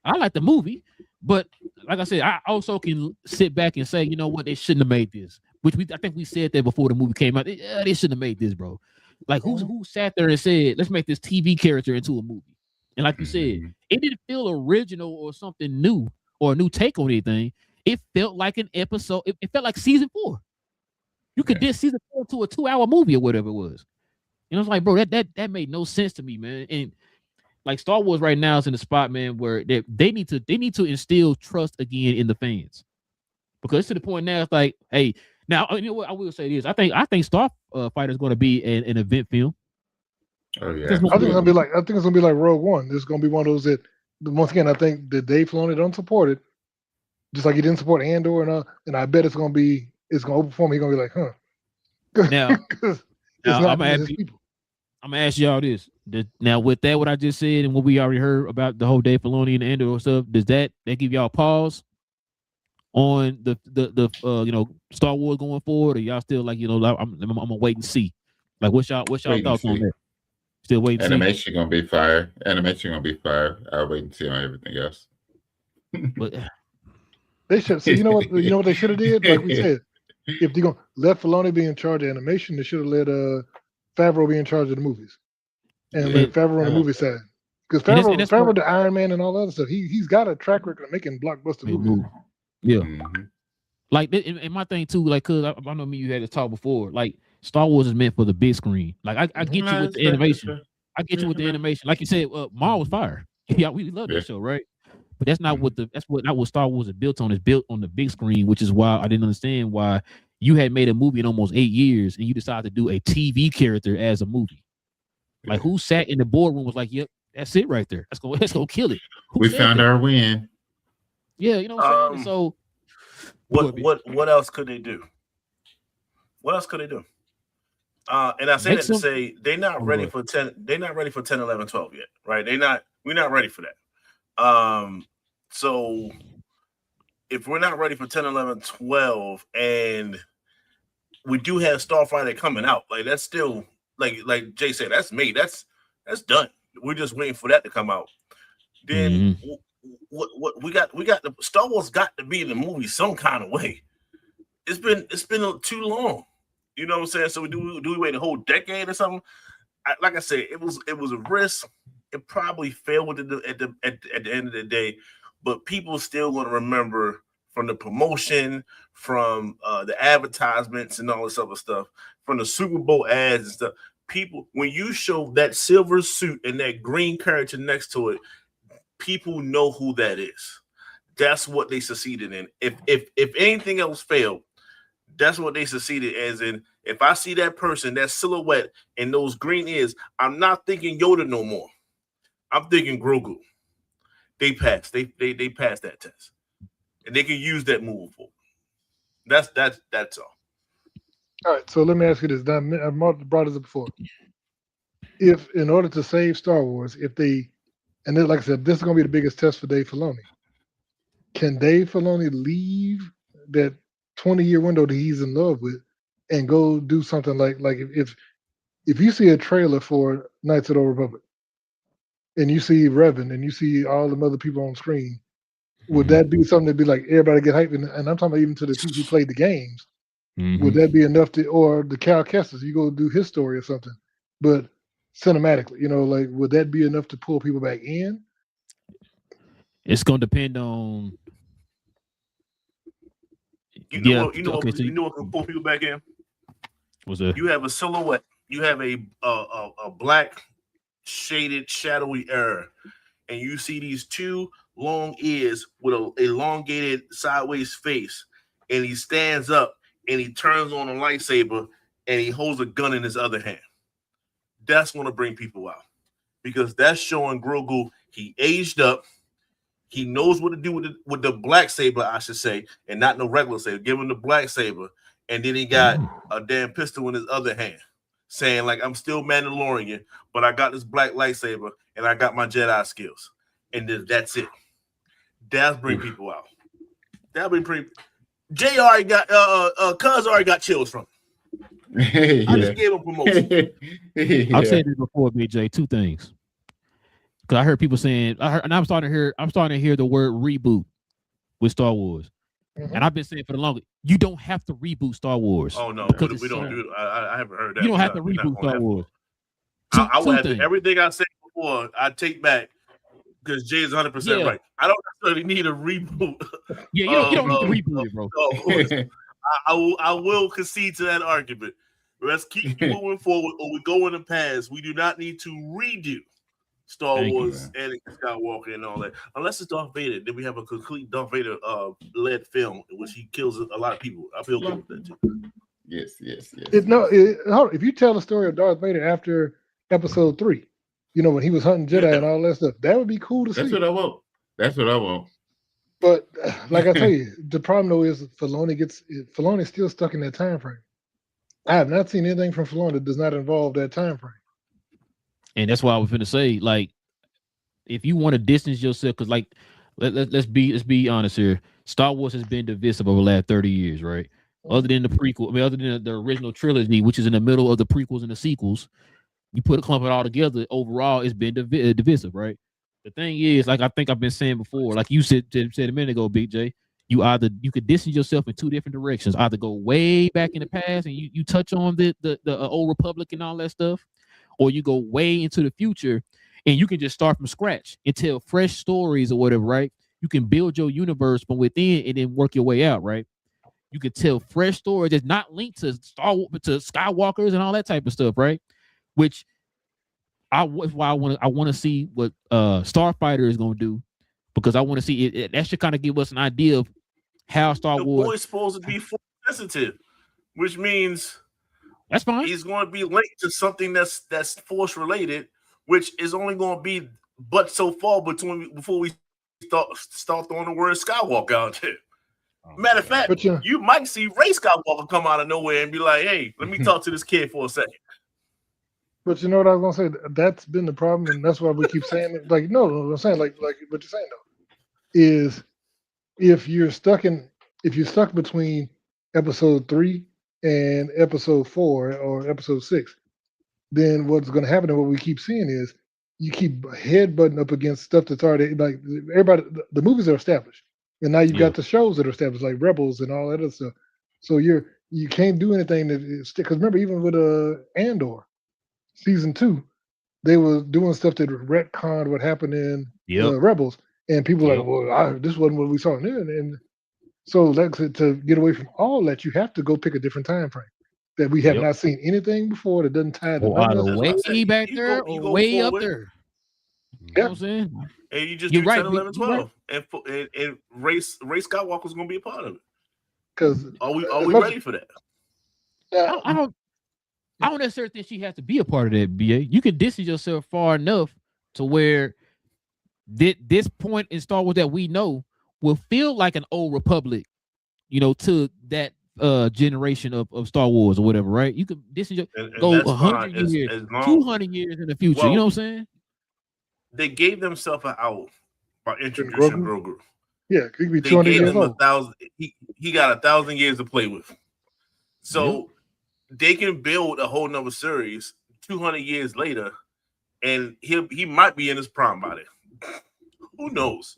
A: I like the movie. But like I said, I also can sit back and say, you know what, they shouldn't have made this. I think we said that before the movie came out. They shouldn't have made this, bro. Like who sat there and said, let's make this TV character into a movie? And like you said, it didn't feel original or something new or a new take on anything. It felt like an episode. It felt like season 4. You could diss season 4 to a 2-hour movie or whatever it was. You know, it's like, bro, that made no sense to me, man. And like Star Wars right now is in the spot, man, where they need to instill trust again in the fans, because to the point now it's like, hey, now you know what I will say this, I think Starfighter is going to be an event film.
C: Oh yeah,
B: I think it's gonna be like Rogue One. This is gonna be one of those that once again I think that Dave Filoni don't support it, just like he didn't support Andor, and I bet it's gonna overperform. He's gonna be like, huh?
A: Now,
B: It's not his people.
A: I'm gonna ask y'all this. Now, with that, what I just said and what we already heard about the whole Dave Filoni and Andor stuff, does that give y'all pause on the Star Wars going forward, or y'all still like, I'm gonna wait and see? Like, what's y'all thoughts on that? Still waiting.
C: Animation gonna be fire. I'll wait and see on everything else.
A: But
B: they should. So you know what they should have did? Like we said, if they're gonna let Filoni be in charge of animation, they should have let Favreau be in charge of the movies, and let Favreau on the movie side. Because Favreau the Iron Man and all that other stuff, he's got a track record of making blockbuster movies.
A: Yeah. Mm-hmm. Like, and my thing too, like, cause I know you had to talk before. Like, Star Wars is meant for the big screen. Like, I get you with the animation. I get you with the animation. Like you said, Mars was fire. Yeah, we love that show, right? But that's not not what Star Wars is built on. It's built on the big screen, which is why I didn't understand why you had made a movie in almost 8 years and you decided to do a TV character as a movie. Like, who sat in the boardroom was like, yep, that's it right there. Let's go kill it.
C: We found our win.
A: Yeah, you know what I'm saying? So
D: what else could they do? What else could they do? And I say that to say they're not ready for 10. They're not ready for 10, 11, 12 yet, right? We're not ready for that. So if we're not ready for 10, 11, 12, and we do have Starfighter coming out, like that's still like Jay said, that's made. That's done. We're just waiting for that to come out. Then what we got the Star Wars got to be in the movie some kind of way. It's been too long. You know what I'm saying? So do we wait a whole decade or something? Like I said, it was a risk. It probably failed at the end of the day, but people still going to remember from the promotion, from the advertisements and all this other stuff, from the Super Bowl ads and stuff. People, when you show that silver suit and that green character next to it, people know who that is. That's what they succeeded in. If anything else failed, that's what they succeeded as in. If I see that person, that silhouette, and those green ears, I'm not thinking Yoda no more. I'm thinking Grogu. They passed. They passed that test, and they can use that move forward. That's all.
B: All right. So let me ask you this. I've brought this up before. If in order to save Star Wars, and then like I said, this is going to be the biggest test for Dave Filoni. Can Dave Filoni leave that 20-year window that he's in love with and go do something like if you see a trailer for Knights of the Old Republic and you see Revan and you see all the other people on screen, would that be something to be like everybody get hyped? And I'm talking about even to the people who played the games. Would that be enough or the Cal Kestis, you go do his story or something, but cinematically, like would that be enough to pull people back in?
A: It's going to depend on.
D: You know what can pull people back in?
A: What's that?
D: You have a silhouette. You have a black shaded shadowy area, and you see these two long ears with a elongated sideways face, and he stands up and he turns on a lightsaber and he holds a gun in his other hand. That's going to bring people out because that's showing Grogu he aged up. He knows what to do with the black saber, I should say, and not no regular saber. Give him the black saber, and then he got a damn pistol in his other hand, saying like, "I'm still Mandalorian, but I got this black lightsaber and I got my Jedi skills." And then that's it. That'll bring people out. That'll be pretty. Jay already got Cuz already got chills from him. I just gave him promotion.
A: I've said this before, BJ. Two things. Because I heard people saying, I'm starting to hear the word reboot with Star Wars, and I've been saying for the longest, you don't have to reboot Star Wars.
D: Oh no, we don't do it. I haven't heard that.
A: You don't have to reboot Star Wars.
D: I will have to, everything I said before. I take back because Jay is 100% right. I don't necessarily need a reboot.
A: Yeah, you don't need to reboot it, bro.
D: I will concede to that argument. Let's keep moving forward, or we go in the past. We do not need to redo Star Wars, Anakin Skywalker, and all that. Unless it's Darth Vader, then we have a complete Darth Vader led film in which he kills a lot of people. I feel good with that too.
C: Yes.
B: If you tell the story of Darth Vader after Episode 3, when he was hunting Jedi and all that stuff, that would be cool to see.
C: That's what I want.
B: But like I tell you, the problem though is Filoni's still stuck in that time frame. I have not seen anything from Filoni that does not involve that time frame.
A: And that's why I was going to say, like, if you want to distance yourself, because like, let's be honest here. Star Wars has been divisive over the last 30 years, right? Other than the prequel, other than the original trilogy, which is in the middle of the prequels and the sequels, you put a clump it all together. Overall, it's been divisive, right? The thing is, like I think I've been saying before, like you said a minute ago, Big J, you could distance yourself in two different directions. Either go way back in the past and you touch on the old Republic and all that stuff, or you go way into the future and you can just start from scratch and tell fresh stories or whatever, right? You can build your universe from within and then work your way out, right? You could tell fresh stories that's not linked to Skywalkers and all that type of stuff, right? Which I want to see what Starfighter is going to do, because I want to see it. That should kind of give us an idea of how Star Wars.
D: The boy's supposed to be force sensitive, which means
A: that's fine.
D: He's going to be linked to something that's force related, which is only going to be but so far before we start throwing the word Skywalker out there. Matter of fact, you might see Ray Skywalker come out of nowhere and be like, "Hey, let me talk to this kid for a second."
B: But you know what I was gonna say? That's been the problem, and that's why we keep saying it. Like, no, I'm saying like what you're saying though is if you're stuck between Episode 3 and Episode 4 or Episode 6, then what's going to happen and what we keep seeing is you keep headbutting up against stuff that's already like everybody. The movies are established, and now you've got the shows that are established, like Rebels and all that other stuff. So you can't do anything that is because remember even with Andor. Season 2, they were doing stuff that retconned what happened in Rebels, and people were like, "Well, this wasn't what we saw." And so, to get away from all that, you have to go pick a different time frame that we have not seen anything before that doesn't tie to
A: way back there or way up there. You know what I'm saying?
D: And you just do 10, 11, 12, and Ray Skywalker's going to be a part of it.
B: Because
D: are we ready for that?
A: I don't necessarily think she has to be a part of that, BA. You can distance yourself far enough to where this point in Star Wars that we know will feel like an old Republic, to that generation of Star Wars or whatever, right? You could distance go 100 years, 200 years in the future. You know what I'm saying?
D: They gave themselves an out by introducing Grogu.
B: Yeah, he could be 200 years old.
D: He got 1,000 years to play with. So they can build a whole nother series 200 years later, and he might be in his prime by then. Who knows?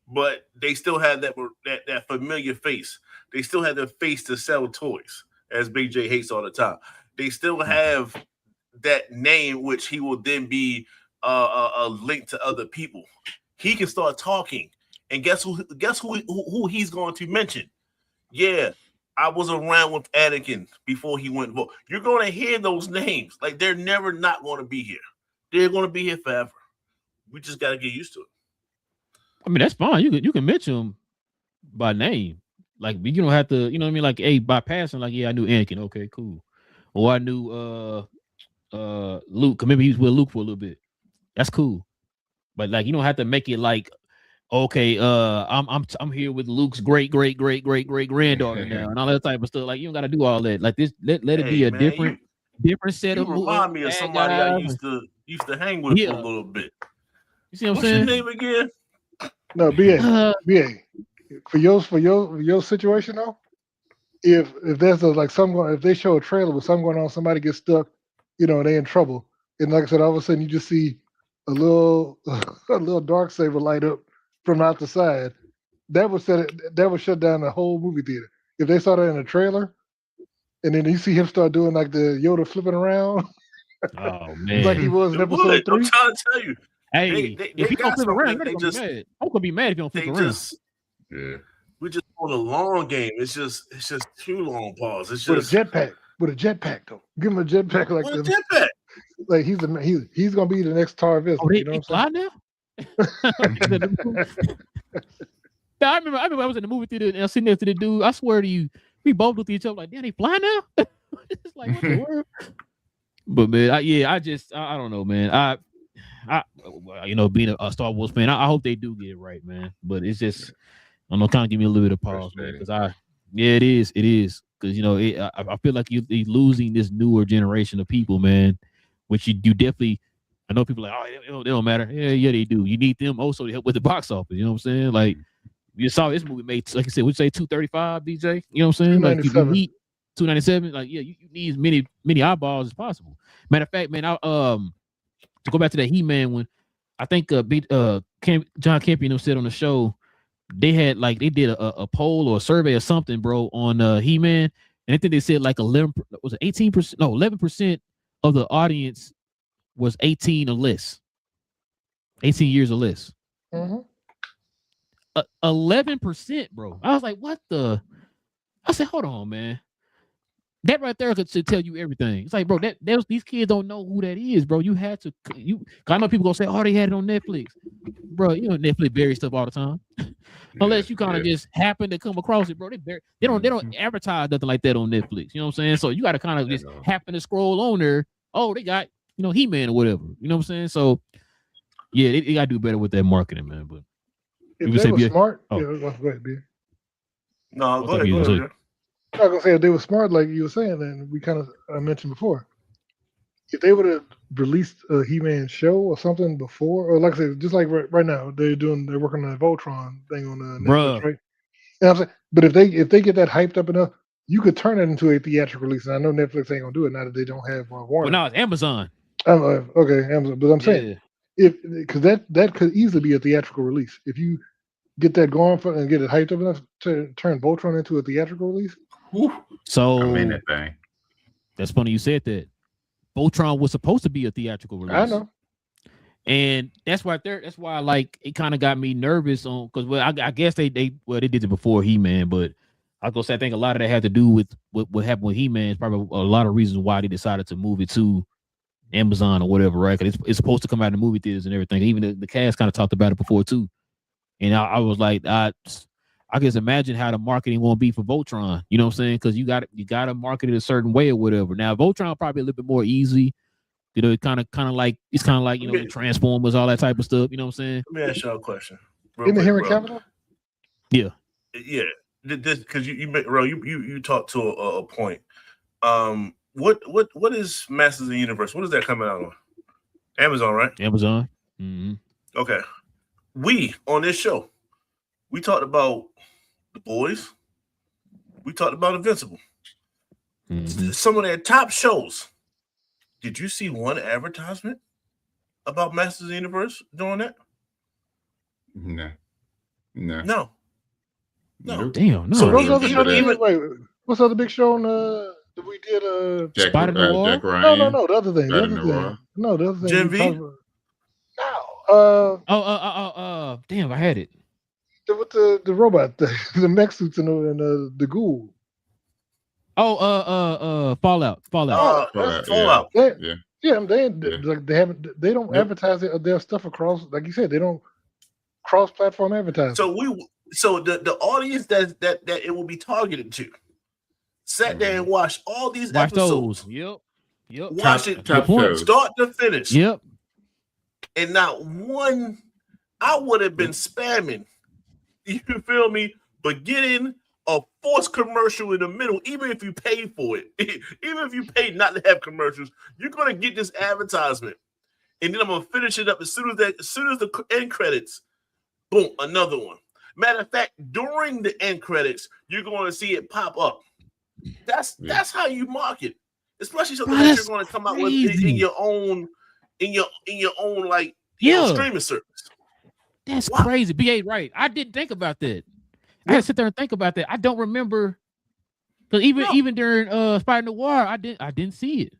D: But they still have that familiar face. They still have the face to sell toys, as Big J hates all the time. They still have that name, which he will then be a link to other people. He can start talking, and guess who he's going to mention? Yeah. I was around with Anakin before he went vote. You're going to hear those names. Like, they're never not going to be here. They're going to be here forever. We just got to get used to it.
A: I mean, that's fine. You can mention them by name. Like, you don't have to, you know what I mean? Like, hey, by passing, like, yeah, I knew Anakin. Okay, cool. Or I knew Luke. Maybe he was with Luke for a little bit. That's cool. But, like, you don't have to make it like, okay, I'm here with Luke's great granddaughter now and all that type of stuff. Like, you don't got to do all that. Like this, let it be a different set of.
D: Remind me of somebody I used to hang with for a little bit.
A: You see what I'm
D: saying?
A: What's
D: your name again?
B: No, BA. For your situation though, if there's if they show a trailer with something going on, somebody gets stuck, they in trouble, and like I said, all of a sudden you just see a little dark saber light up from out the side, that would shut down the whole movie theater. If they saw that in a trailer, and then you see him start doing like the Yoda flipping around,
A: oh man,
B: like he was in Episode 3.
D: I'm trying to tell you,
A: hey, if he don't flip around, they're gonna be mad. I'm gonna be mad if you don't flip around.
D: We just on a long game. It's just too long. Pause. It's just
B: with a jetpack though. Give him a jetpack like
D: with a jetpack.
B: like he's gonna be the next Tar Vista.
A: Oh,
B: You know what I'm saying?
A: I remember I was in the movie theater and I was sitting next to the dude. I swear to you, we both looked at each other like, damn, they fly now? It's like, what the world? But man, I don't know, man. I being a Star Wars fan, I hope they do get it right, man. But it's just, I don't know, kind of give me a little bit of pause, man, because it is, because I feel like you're losing this newer generation of people, man. Which you definitely, I know people are like, oh, they don't matter. Yeah, they do. You need them also to help with the box office. You know what I'm saying? Like, you saw this movie made, like I said, would you say 235, DJ? You know what I'm saying? Like, you need 297. Like, yeah, you need as many eyeballs as possible. Matter of fact, man, to go back to that He-Man one, I think John Campion said on the show they did a poll or a survey or something, bro, on He-Man, and I think they said like 11 was it 18%? No, 11% of the audience was 18 or less, 18 years or less. 11%, bro. I was like, what the? I said, hold on, man. That right there should tell you everything. It's like, bro, these kids don't know who that is, bro. You had to, I know people gonna say, oh, they had it on Netflix, bro. You know, Netflix buries stuff all the time, unless you kind of just happen to come across it, bro. They don't advertise nothing like that on Netflix. You know what I'm saying? So you got to kind of just happen to scroll on there. Oh, they got He-Man or whatever. You know what I'm saying? So yeah, they got to do better with that marketing, man. But
B: if they were smart, go ahead, B.
D: No, go ahead.
B: I was gonna say if they were smart, like you were saying, and we kind of mentioned before, if they would have released a He-Man show or something before, or like I said, just like right now, they're working on the Voltron thing on Netflix, right? And I'm saying, but if they get that hyped up enough, you could turn it into a theatrical release. And I know Netflix ain't gonna do it now that they don't have Warner.
A: Well, now it's Amazon.
B: Okay, Amazon. But I'm saying, because that could easily be a theatrical release if you get that going and get it hyped up enough to turn Voltron into a theatrical release.
A: So
C: that thing.
A: That's funny you said that. Voltron was supposed to be a theatrical release.
B: I know,
A: and that's right there. That's why like it kind of got me nervous on because I guess they did it before He-Man, but I was gonna say I think a lot of that had to do with what happened with He-Man. It's probably a lot of reasons why they decided to move it to Amazon or whatever, right? Because it's supposed to come out in the movie theaters and everything. Even the cast kind of talked about it before too, and I was like, I guess imagine how the marketing won't be for Voltron. You know what I'm saying? Because you got to market it a certain way or whatever. Now Voltron probably a little bit more easy. You know, it's kind of like Transformers, all that type of stuff. You know what I'm saying?
D: Let me ask y'all a question.
B: In the Henry Cavill?
A: Yeah.
D: This because you talked to a point. What is Masters of the Universe? What is that coming out on? Amazon, right?
A: Amazon. Mm-hmm.
D: Okay. We on this show, we talked about The Boys. We talked about Invincible. Mm-hmm. Some of their top shows. Did you see one advertisement about Masters of the Universe doing that?
C: No.
A: Damn, no.
B: So what's the other big show on that we did?
A: Spider Noir?
C: Jack Ryan.
B: No, the other thing. No, the other thing.
D: Gen V?
A: Damn, I had it.
B: With the robot, the mech suits and the ghoul.
A: Fallout.
D: Fallout.
B: They don't advertise their stuff across, like you said, they don't cross-platform advertise.
D: So the audience that it will be targeted to sat there and watched all these episodes.
A: Yep.
D: Watch it start to finish.
A: Yep.
D: And not one, I would have been spamming. You feel me? But getting a forced commercial in the middle, even if you pay for it, even if you pay not to have commercials, you're gonna get this advertisement, and then I'm gonna finish it up as soon as the end credits. Boom, another one. Matter of fact, during the end credits, you're going to see it pop up. That's how you market, especially something that you're going to come out with in your own like streaming service.
A: That's crazy. BA, right? I didn't think about that. I had to sit there and think about that. I don't remember because even during Spider Noir, I didn't see it.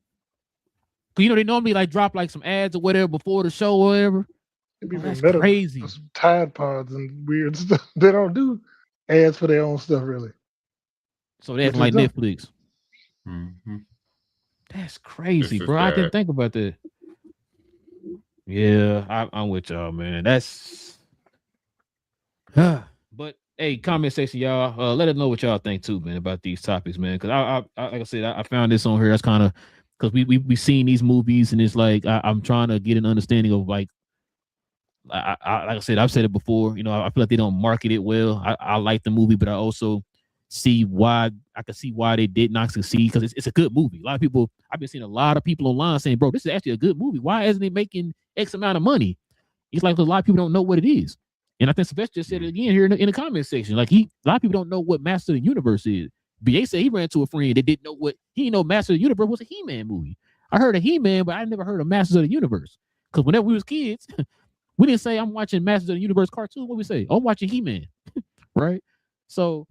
A: Cause they normally like drop like some ads or whatever before the show or whatever. That's crazy.
B: Tide Pods and weird stuff. They don't do ads for their own stuff really.
A: So that's like Netflix.
C: Mm-hmm.
A: That's crazy, bro. I didn't think about that. Yeah, I'm with y'all, man. That's but hey, comment section, y'all. Let us know what y'all think too, man, about these topics, man. Because I like I said, I found this on here. That's kind of because we seen these movies, and it's like I'm trying to get an understanding of like like I said, I've said it before. You know, I feel like they don't market it well. I like the movie, but I also see why I can see why they did not succeed because it's a good movie. A lot of people, I've been seeing a lot of people online saying, "Bro, this is actually a good movie. Why isn't it making X amount of money?" It's like a lot of people don't know what it is. And I think Sylvester just said it again here in the comment section. Like a lot of people don't know what Master of the Universe is. BA said he ran into a friend that didn't know what he didn't know Master of the Universe was a He-Man movie. I heard of He-Man, but I never heard of Masters of the Universe. Because whenever we was kids, we didn't say I'm watching Masters of the Universe cartoon. What we say? Oh, I'm watching He-Man, right? So,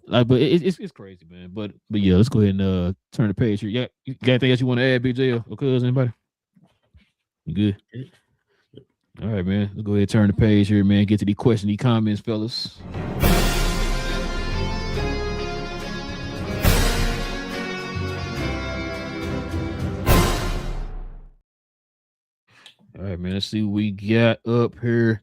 A: like, but it's crazy, man. But yeah, let's go ahead and turn the page here. Yeah, you got anything else you want to add, Big J or cuz anybody? You good? All right, man. Let's go ahead and turn the page here, man. Get to the questions, the comments, fellas. All right, man. Let's see what we got up here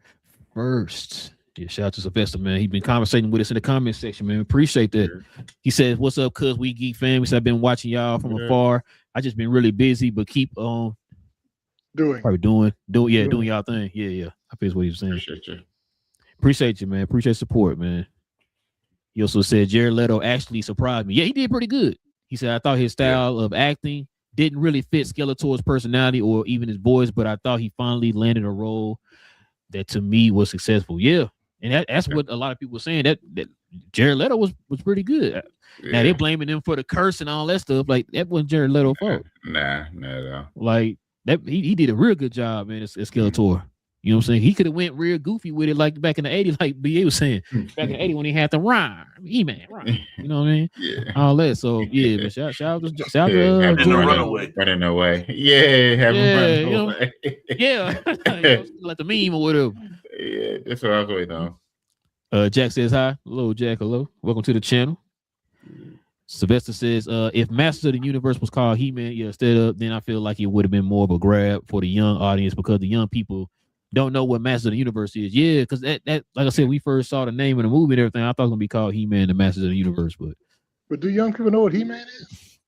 A: first. Yeah, shout out to Sylvester, man. He's been conversating with us in the comment section, man. Appreciate that. He says, "What's up, cuz we geek fam? I've been watching y'all from afar. I just been really busy, but keep on doing y'all thing. Yeah. I feel what he was saying. Appreciate you, man. Appreciate support, man. He also said Jared Leto actually surprised me. Yeah, he did pretty good. He said, I thought his style of acting didn't really fit Skeletor's personality or even his voice, but I thought he finally landed a role that to me was successful. Yeah. And that's what a lot of people were saying, that Jared Leto was pretty good. Yeah. Now they're blaming him for the curse and all that stuff. Like that wasn't Jared Leto's fault.
C: Nah, not at all.
A: Like that he did a real good job, man, as Skeletor. You know what I'm saying? He could have went real goofy with it, like back in the 80s, like BA was saying. Back in the 80s when he had the rhyme, He-Man, rhyme. You know what I mean?
C: Yeah.
A: All that. So yeah, but shout out to
C: running away. Yeah, having run away.
A: Yeah. Like the meme or whatever.
C: Yeah, that's what I was waiting on.
A: Jack says hi. Hello, Jack. Hello. Welcome to the channel. Sylvester says, if Masters of the Universe was called He-Man, instead of, then I feel like it would have been more of a grab for the young audience because the young people don't know what Masters of the Universe is. Yeah, because that like I said, we first saw the name of the movie and everything. I thought it was gonna be called He-Man, the Masters of the Universe,
B: but do young people know what He-Man is?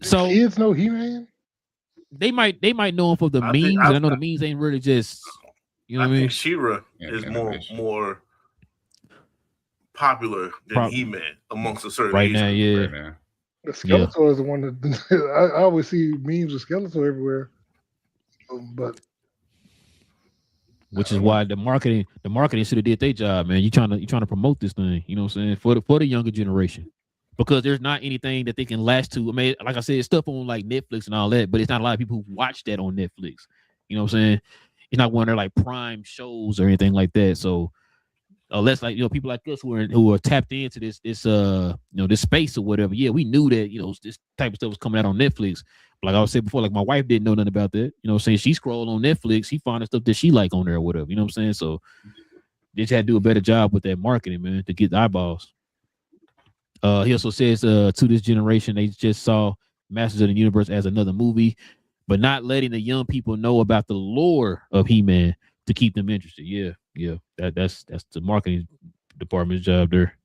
A: So
B: kids know He-Man?
A: They might know him for the memes, and I know the memes ain't really just what I mean.
D: She-Ra is more popular than He-Man amongst a certain age
A: now. Yeah.
C: Right now.
B: The Skeletor is the one that I always see memes of Skeletor everywhere, but.
A: Which is why the marketing should have did their job, man. You trying to promote this thing, you know what I'm saying, for the younger generation, because there's not anything that they can latch to. I mean, like I said, it's stuff on like Netflix and all that, but it's not a lot of people who watch that on Netflix. You know what I'm saying? It's not one of their like prime shows or anything like that. So unless like people like us who are tapped into this this space or whatever, yeah, we knew that this type of stuff was coming out on Netflix. Like I was saying before, like my wife didn't know nothing about that. You know what I'm saying? She scrolled on Netflix, she found the stuff that she like on there or whatever. You know what I'm saying? So they just had to do a better job with that marketing, man, to get the eyeballs. He also says to this generation, they just saw Masters of the Universe as another movie, but not letting the young people know about the lore of He-Man to keep them interested. Yeah. That's the marketing department's job there.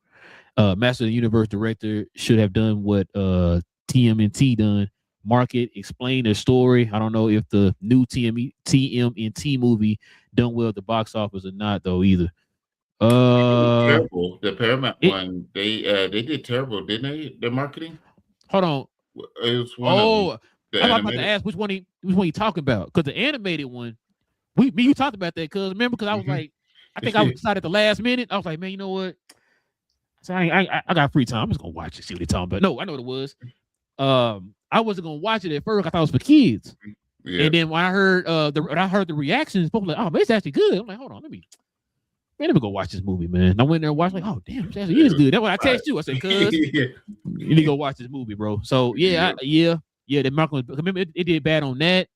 A: Master of the Universe director should have done what TMNT done. Market, explain their story. I don't know if the new TMNT movie done well at the box office or not, though, either.
C: Terrible. The Paramount one, they did terrible, didn't they? The marketing.
A: Hold on.
C: It was one of them.
A: I was about to ask which one he talking about, because the animated one, you talked about that, because remember, because I was like, I think I was decided at the last minute. I was like, man, you know what? So I got free time. I'm just gonna watch it, see what they're talking about. No, I know what it was. I wasn't gonna watch it at first. I thought it was for kids. Yeah. And then when I heard the reactions, people were like, oh, man, it's actually good. I'm like, hold on, let me go watch this movie, man. And I went there and watched, like, oh damn, it actually is good. That's what I text you. I said, cuz you need to go watch this movie, bro. So the marketing, remember it did bad on that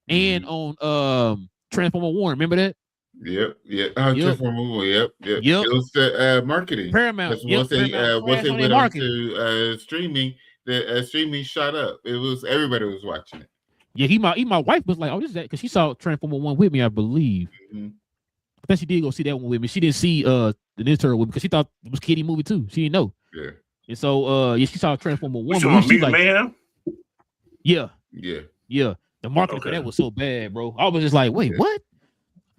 A: and on Transformer Warren. Remember that?
C: Yep. Transformer Warren. Yep. It was the marketing.
A: Paramount.
C: Once it went on to streaming, the streaming shot up. It was everybody was watching it.
A: my wife was like, oh, this is that because she saw Transformer 1 with me, I believe.
C: Mm-hmm.
A: I think she did go see that one with me. She didn't see the Ninja Turtle with me because she thought it was a kiddie movie too. She didn't know.
C: Yeah.
A: And so she saw Transformer 1.
D: She's like, man.
A: Yeah.
C: Yeah.
A: The marketing for that was so bad, bro. I was just like, wait, what?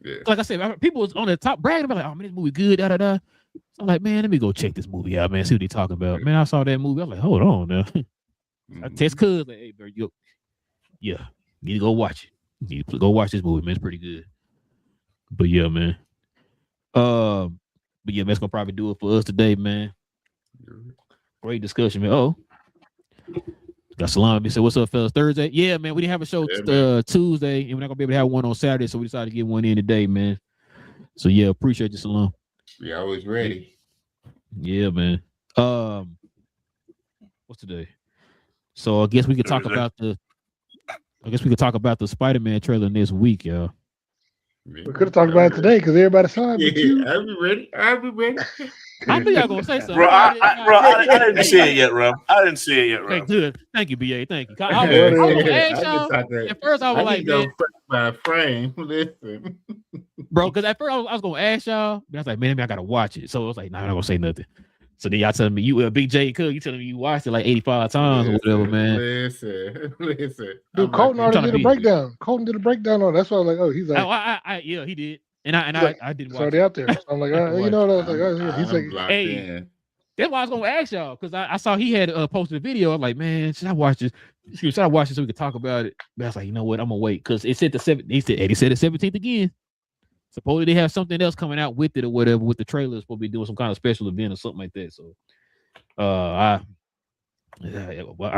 C: Yeah.
A: Like I said, people was on the top bragging about like, oh man, this movie good, da da da. So I'm like, man, let me go check this movie out, man. See what they talking about. Man, I saw that movie. I was like, hold on now. I text cuz like, hey, bro, you need to go watch it. You need to go watch this movie, man. It's pretty good. But yeah, man. But yeah, that's gonna probably do it for us today, man. Great discussion, man. Oh, got Salami said, "What's up, fellas? Thursday? Yeah, man. We didn't have a show Tuesday, and we're not gonna be able to have one on Saturday, so we decided to get one in today, man. So yeah, appreciate you, Salam.
C: We always ready.
A: Yeah, man. What's today? So I guess we could talk about the Spider-Man trailer this week, y'all.
B: We could have talked about it today because everybody saw it.
C: Yeah, I'll be ready.
A: I knew y'all gonna say something.
E: Bro, I didn't see it yet, Rob.
A: Okay, good. Thank you, BA. Thank you. I was gonna ask y'all. At first, I was like, man,
C: my frame. Listen,
A: bro, because at first I was gonna ask y'all, but I was like, man, I gotta watch it. So I was like, nah, I'm not gonna say nothing. So then y'all telling me Big J Cook, you telling me you watched it like 85 times or whatever, man.
C: Listen.
B: Dude, Colton already did a breakdown. Colton did a breakdown on it. That's why I was like, oh, he's like,
A: yeah, he did. And I didn't watch it.
B: It's already out there. So I'm like, you know what I was like, oh, he's like,
A: hey, that's why I was gonna ask y'all because I saw he had posted a video. I'm like, man, should I watch this? Should I watch it so we could talk about it? But I was like, you know what? I'm gonna wait because it said the 7th. He said the 17th again. Supposedly they have something else coming out with it or whatever with the trailer. Supposed to be doing some kind of special event or something like that. So, I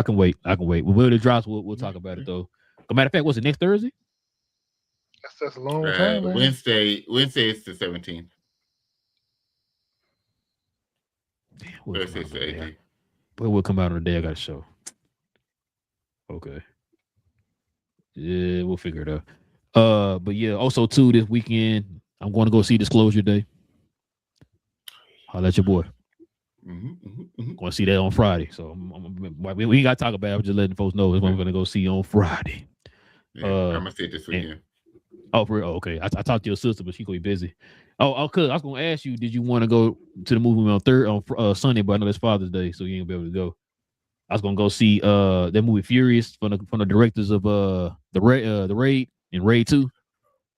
A: can wait. When it drops, we'll talk about it though. As a matter of fact, what's it next Thursday?
B: That's a long time, man.
C: Wednesday is the 17th.
A: Thursday's the 18th. But we'll come out on the day I got a show. Okay. Yeah, we'll figure it out. But yeah, also too this weekend I'm going to go see Disclosure Day. I'll let your boy. Going to see that on Friday. So we ain't got to talk about it. I'm just letting folks know it's what I'm going to go see on Friday.
C: Yeah, I'm gonna see it this weekend.
A: Oh, for real? Oh, okay. I talked to your sister, but she's gonna be busy. Cause I was gonna ask you, did you want to go to the movie on Sunday? But I know it's Father's Day, so you ain't gonna be able to go. I was gonna go see that movie Furious from the directors of the Raid and Raid 2.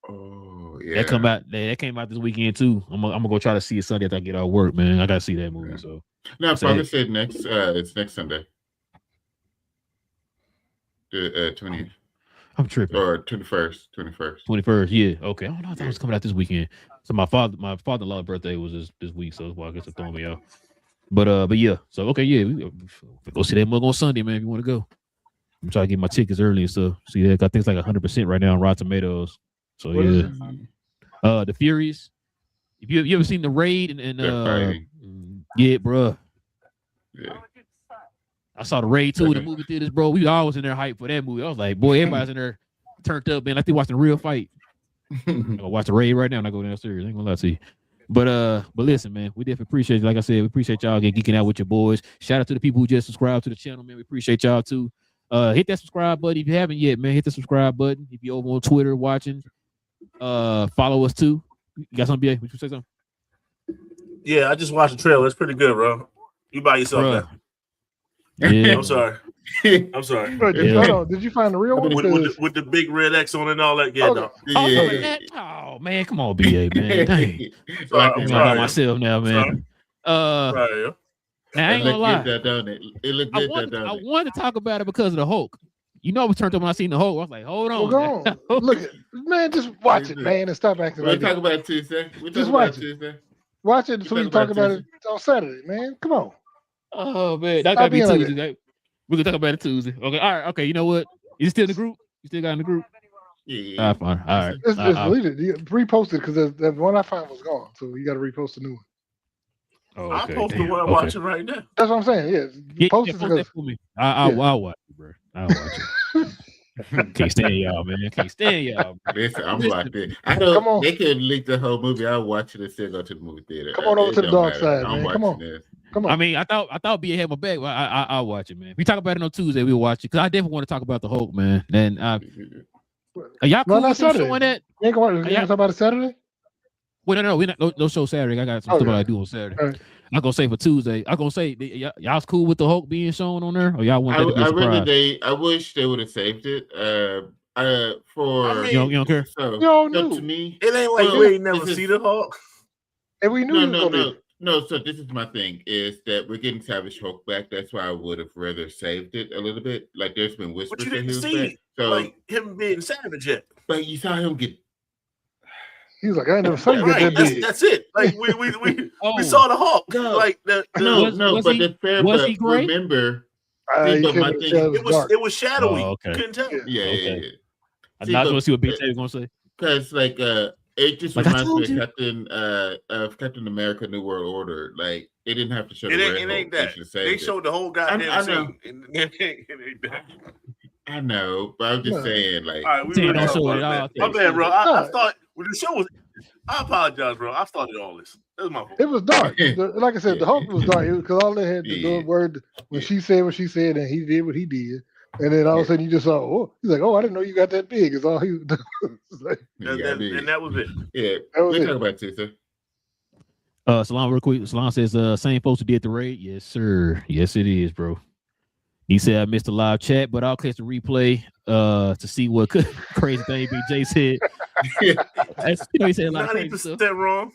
C: Oh yeah,
A: that came out this weekend too. I'm gonna go try to see it Sunday after I get out of work, man. I gotta see that movie. Yeah. So
C: no, Father said it's next Sunday, the 20th.
A: I'm tripping.
C: Or 21st.
A: 21st, yeah. Okay. I don't know. I thought it was coming out this weekend. So my father-in-law's birthday was this week, so I guess it's throwing me out. But yeah. So okay, yeah. We go see that mug on Sunday, man. If you want to go, I'm trying to get my tickets early and stuff. See that? I think it's like 100% right now on Rotten Tomatoes. So yeah. The Furious. If you ever seen the Raid and yeah, bro. Yeah. I saw the Raid 2 in the movie theaters, bro. We always in there hype for that movie. I was like, boy, everybody's in there turned up, man. Like they watching a real fight. I'm gonna watch the Raid right now and I go downstairs. I ain't gonna lie to you. But listen, man, we definitely appreciate you. Like I said, we appreciate y'all again geeking out with your boys. Shout out to the people who just subscribed to the channel, man. We appreciate y'all too. Hit that subscribe button if you haven't yet, man. Hit the subscribe button. If you're over on Twitter watching, follow us too. You got something, BA? Would you say something?
D: Yeah, I just watched the trailer. It's pretty good, bro. You by yourself now.
A: Yeah.
D: I'm sorry.
B: Bro, did you find the real one?
D: With the big red X on it and all that? Yeah, no.
A: Oh man, come on, BA, man. Dang. I'm sorry myself now, man. Now, I ain't gonna lie.
C: It looked good,
A: I wanted to talk about it because of the Hulk. You know, I was turned up when I seen the Hulk. I was like, hold on.
B: Look, man, just watch it, man, and stop acting like that.
C: We'll talk about it Tuesday.
B: Just watch it. Watch it so we can talk about it on Saturday, man. Come on.
A: Oh man, that's gotta be Tuesday. We can talk about it Tuesday. Okay, all right. Okay, you know what? Is it still in the group? You still got in the group?
C: Yeah.
A: All right, fine. All right.
B: Just delete it. You repost it because the one I found was gone. So you got to repost the new one.
A: Oh, okay.
D: I post the one I'm watching right now.
B: That's what I'm saying. Yeah,
A: post that for me. I'll watch it, bro. I'll watch it. Can't stand y'all, man. Can't stand y'all.
C: Listen, I'm locked in. Come on. They could leak the whole movie. I'll watch it and still go to the movie theater.
B: Come on over to the dark side, man. Come on. Come on.
A: I mean, I thought BA had my back. Well, I'll watch it, man. We talk about it on Tuesday. We'll watch it because I definitely want to talk about the Hulk, man. And are y'all cool with them showing that?
B: You ain't going to talk about it Saturday?
A: Well, no, we not no show Saturday. I got some stuff I do on Saturday.
B: Right.
A: I'm gonna say for Tuesday. I'm gonna say y'all's cool with the Hulk being shown on there, or y'all want that to be a surprise?
C: I wish they would have saved it.
A: You don't care.
C: So to me,
D: it ain't like we ain't never see the Hulk.
B: And we knew
C: No, so this is my thing, is that we're getting Savage Hulk back. That's why I would have rather saved it a little bit. Like, there's been whispers
D: but you
C: that he
D: didn't
C: was
D: see
C: back. So,
D: like him being Savage yet.
C: But you saw him get...
B: He was like, I ain't never saw you get that big.
D: That's it. Like, we saw the Hulk.
C: No.
D: Like,
C: but the fair, but remember...
D: it was shadowy.
A: Oh, okay.
D: You couldn't tell.
C: Yeah.
A: I'm not going to see what BJ is going to say.
C: Because, like, it just reminds me of Captain America: New World Order. Like, they didn't have to show the Red Hulk.
D: Ain't that. They showed the whole goddamn scene.
C: I know, but I'm just saying, like,
D: all right, we don't show it all. My bad, bro. I thought when the show was. I apologize, bro. I started all this. That was my fault.
B: It was dark. Like I said, the Hulk was dark because all they had to do word when she said what she said, and he did what he did. And then all of a sudden you just saw, he's like, I didn't know you got that big. It's all he was like,
D: and that was it.
C: Yeah, we'll talk about it, sir.
A: Salon, real quick. Salon says, same folks who did the raid. Yes, sir. Yes, it is, bro. He said, I missed the live chat, but I'll catch the replay to see what crazy thing BJ said. He said a lot of crazy stuff.
D: Wrong.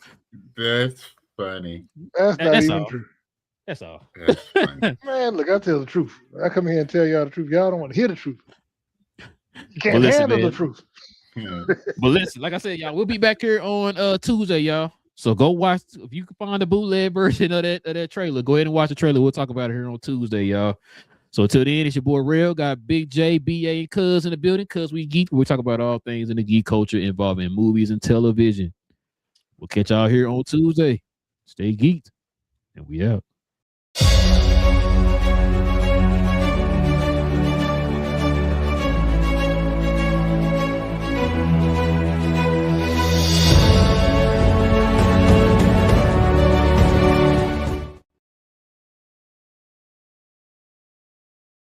C: That's funny.
B: That's not even true.
A: That's all.
C: That's funny.
B: Man, look, I tell the truth. I come here and tell y'all the truth. Y'all don't want to hear the truth. You can't handle the truth.
A: But listen, like I said, y'all, we'll be back here on Tuesday, y'all. So go watch. If you can find the bootleg version of that trailer, go ahead and watch the trailer. We'll talk about it here on Tuesday, y'all. So until then, it's your boy Real. Got Big J, BA, and Cuz in the building. Cuz we geek. We talk about all things in the geek culture involving movies and television. We'll catch y'all here on Tuesday. Stay geeked, and we out.